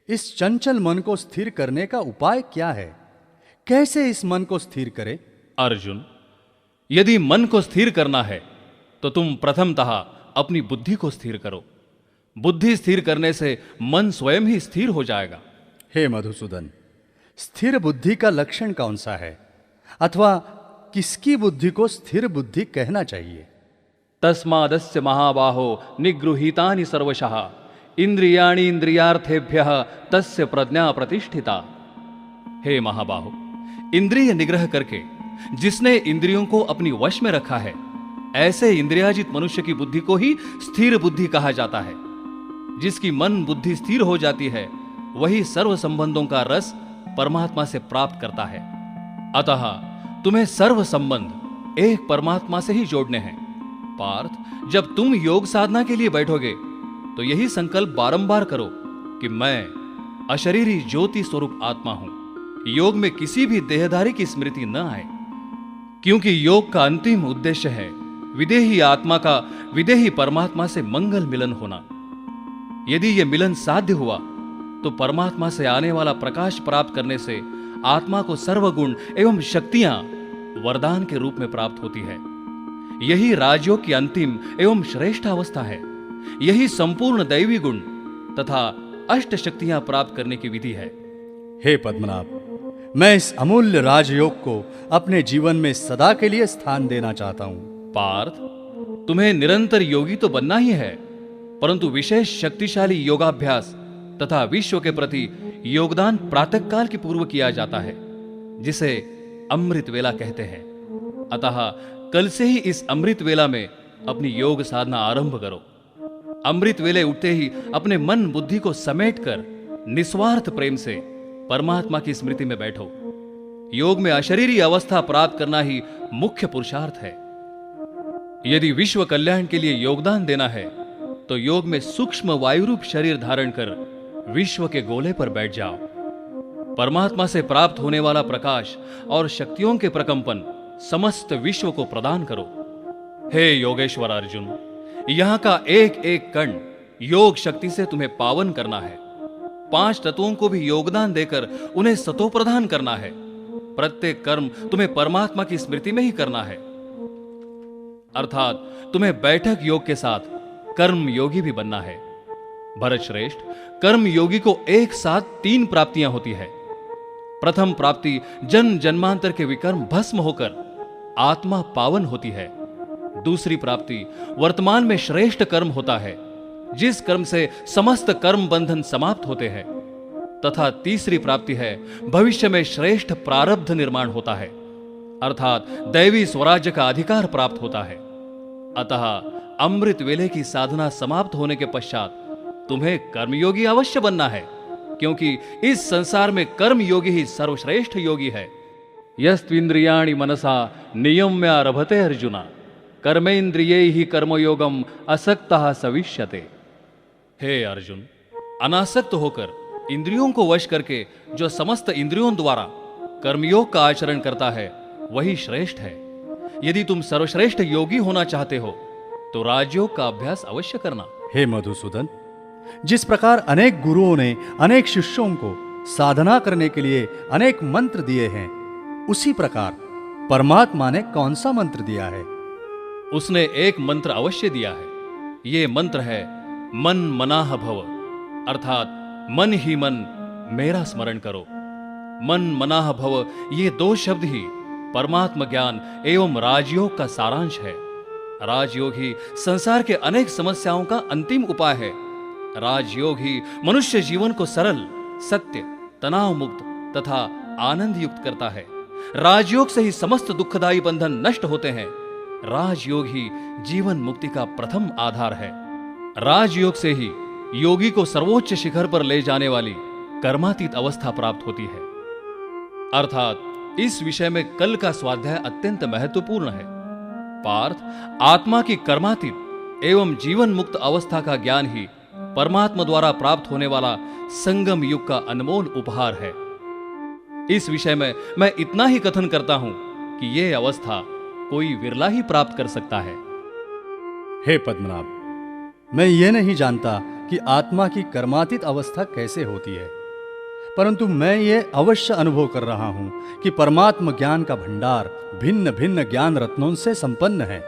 इस चंचल मन को स्थिर करने का उपाय क्या है? कैसे इस मन को स्थिर करें? अर्जुन, यदि मन को स्थिर करना है तो तुम प्रथमतः अपनी बुद्धि को स्थिर करो। बुद्धि स्थिर करने से मन स्वयं ही स्थिर हो जाएगा। हे मधुसूदन, स्थिर बुद्धि का लक्षण कौन सा है, अथवा किसकी बुद्धि को स्थिर बुद्धि कहना चाहिए? तस्मादस्य महाबाहो निगृहीतानि सर्वशः इंद्रियाणि इंद्रियार्थेभ्यः तस्य प्रज्ञा प्रतिष्ठिता। हे महाबाहो, इंद्रिय निग्रह करके जिसने इंद्रियों को अपनी वश में रखा है, ऐसे इंद्रियाजित मनुष्य की बुद्धि को ही स्थिर बुद्धि कहा जाता है। जिसकी मन बुद्धि स्थिर हो जाती है, वही सर्व संबंधों का रस परमात्मा से प्राप्त करता है। अतः तुम्हें सर्व संबंध एक परमात्मा से ही जोड़ने हैं। पार्थ, जब तुम योग साधना के लिए बैठोगे तो यही संकल्प बारंबार करो कि मैं अशरीरी ज्योति स्वरूप आत्मा हूं। योग में किसी भी देहधारी की स्मृति न आए, क्योंकि योग का अंतिम उद्देश्य है विदेही आत्मा का विदेही परमात्मा से मंगल मिलन होना। यदि यह मिलन साध्य हुआ तो परमात्मा से आने वाला प्रकाश प्राप्त करने से आत्मा को सर्वगुण एवं शक्तियां वरदान के रूप में प्राप्त होती है। यही राजयोग की अंतिम एवं श्रेष्ठ अवस्था है। यही संपूर्ण दैवी गुण तथा अष्ट शक्तियां प्राप्त करने की विधि है। हे पद्मनाभ, मैं इस अमूल्य राजयोग को अपने जीवन में सदा के लिए स्थान देना चाहता हूं। पार्थ, तुम्हें निरंतर योगी तो बनना ही है, परंतु विशेष शक्तिशाली योगाभ्यास तथा विश्व के प्रति योगदान प्रातःकाल के पूर्व किया जाता है, जिसे अमृत वेला कहते हैं। अतः कल से ही इस अमृत वेला में अपनी योग साधना आरंभ करो। अमृत वेले उठते ही अपने मन बुद्धि को समेटकर निस्वार्थ प्रेम से परमात्मा की स्मृति में बैठो। योग में अशरीरी अवस्था प्राप्त करना ही मुख्य पुरुषार्थ है। यदि विश्व कल्याण के लिए योगदान देना है तो योग में सूक्ष्म वायुरूप शरीर धारण कर विश्व के गोले पर बैठ जाओ। परमात्मा से प्राप्त होने वाला प्रकाश और शक्तियों के प्रकंपन समस्त विश्व को प्रदान करो। हे योगेश्वर अर्जुन, यहां का एक एक कण योग शक्ति से तुम्हें पावन करना है। 5 तत्वों को भी योगदान देकर उन्हें सतो प्रदान करना है। प्रत्येक कर्म तुम्हें परमात्मा की स्मृति में ही करना है। अर्थात तुम्हें बैठक योग के साथ कर्म योगी भी बनना है। भरत श्रेष्ठ, कर्म योगी को एक साथ 3 प्राप्तियां होती है। प्रथम प्राप्ति जन्म जन्मांतर के विकर्म भस्म होकर आत्मा पावन होती है। दूसरी प्राप्ति वर्तमान में श्रेष्ठ कर्म होता है, जिस कर्म से समस्त कर्म बंधन समाप्त होते हैं। तथा तीसरी प्राप्ति है भविष्य में श्रेष्ठ प्रारब्ध निर्माण होता है, अर्थात दैवी स्वराज्य का अधिकार प्राप्त होता है। अतः अमृत वेले की साधना समाप्त होने के पश्चात तुम्हें कर्मयोगी अवश्य बनना है, क्योंकि इस संसार में कर्मयोगी ही सर्वश्रेष्ठ योगी है। यस्त्विंद्रियाणि मनसा नियम्य आरभते अर्जुना, कर्मेन्द्रियैहि कर्मयोगम असक्तः सविष्यते। हे अर्जुन, अनासक्त होकर इंद्रियों को वश करके जो समस्त इंद्रियों द्वारा कर्मयोग का आचरण करता है वही श्रेष्ठ है। यदि तुम सर्वश्रेष्ठ योगी होना चाहते हो तो राजयोग का अभ्यास अवश्य करना। हे मधुसूदन, जिस प्रकार अनेक गुरुओं ने अनेक शिष्यों को साधना करने के लिए अनेक मंत्र दिए हैं, उसी प्रकार परमात्मा ने कौन सा मंत्र दिया है? उसने एक मंत्र अवश्य दिया है। ये मंत्र है मन मनाह भव, अर्थात मन ही मन मेरा स्मरण करो। मन मनाह भव, ये 2 शब्द ही परमात्म ज्ञान एवं राजयोग का सारांश है। राजयोग ही संसार के अनेक समस्याओं का अंतिम उपाय है। राजयोग ही मनुष्य जीवन को सरल, सत्य, तनाव मुक्त तथा आनंद युक्त करता है। राजयोग से ही समस्त दुखदायी बंधन नष्ट होते हैं। राजयोग ही जीवन मुक्ति का प्रथम आधार है। राजयोग से ही योगी को सर्वोच्च शिखर पर ले जाने वाली कर्मातीत अवस्था प्राप्त होती है। अर्थात इस विषय में कल का स्वाध्याय अत्यंत महत्वपूर्ण है। पार्थ, आत्मा की कर्मातीत एवं जीवन मुक्त अवस्था का ज्ञान ही परमात्मा द्वारा प्राप्त होने वाला संगम युग का अनमोल उपहार है। इस विषय में मैं इतना ही कथन करता हूं कि यह अवस्था कोई विरला ही प्राप्त कर सकता है। हे पद्मनाभ, मैं ये नहीं जानता कि आत्मा की कर्मातीत अवस्था कैसे होती है, परंतु मैं ये अवश्य अनुभव कर रहा हूं कि परमात्म ज्ञान का भंडार भिन्न भिन्न ज्ञान रत्नों से संपन्न है।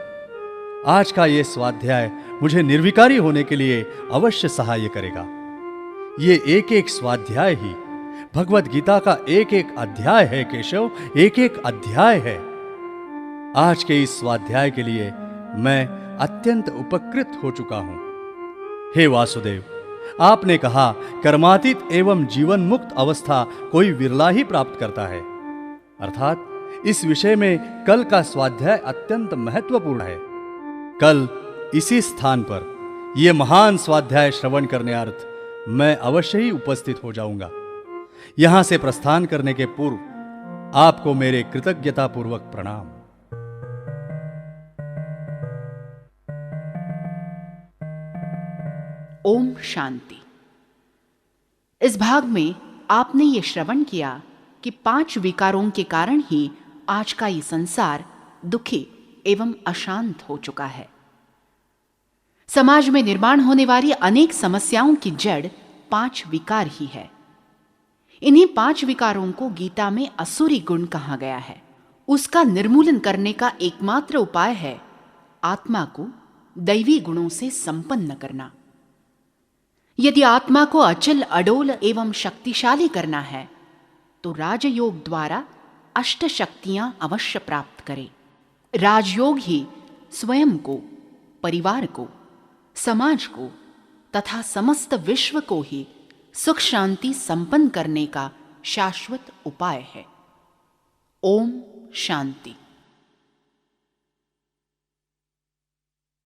आज का ये स्वाध्याय मुझे निर्विकारी होने के लिए अवश्य सहाय करेगा। ये एक एक स्वाध्याय ही भगवत गीता का एक एक अध्याय है केशव, एक एक अध्याय है। आज के इस स्वाध्याय के लिए मैं अत्यंत उपकृत हो चुका हूं। हे वासुदेव, आपने कहा कर्मातीत एवं जीवन मुक्त अवस्था कोई विरला ही प्राप्त करता है, अर्थात इस विषय में कल का स्वाध्याय अत्यंत महत्वपूर्ण है। कल इसी स्थान पर यह महान स्वाध्याय श्रवण करने अर्थ मैं अवश्य ही उपस्थित हो जाऊंगा। यहां से प्रस्थान करने के पूर्व आपको मेरे कृतज्ञता पूर्वक प्रणाम। ओम शांति। इस भाग में आपने ये श्रवण किया कि 5 विकारों के कारण ही आज का ये संसार दुखी एवं अशांत हो चुका है। समाज में निर्माण होने वाली अनेक समस्याओं की जड़ 5 विकार ही है। इन्हीं 5 विकारों को गीता में असुरी गुण कहा गया है। उसका निर्मूलन करने का एकमात्र उपाय है आत्मा को दैवी गुणों से संपन्न करना। यदि आत्मा को अचल, अडोल एवं शक्तिशाली करना है तो राजयोग द्वारा 8 शक्तियां अवश्य प्राप्त करें। राजयोग ही स्वयं को, परिवार को, समाज को तथा समस्त विश्व को ही सुख शांति संपन्न करने का शाश्वत उपाय है। ओम शांति।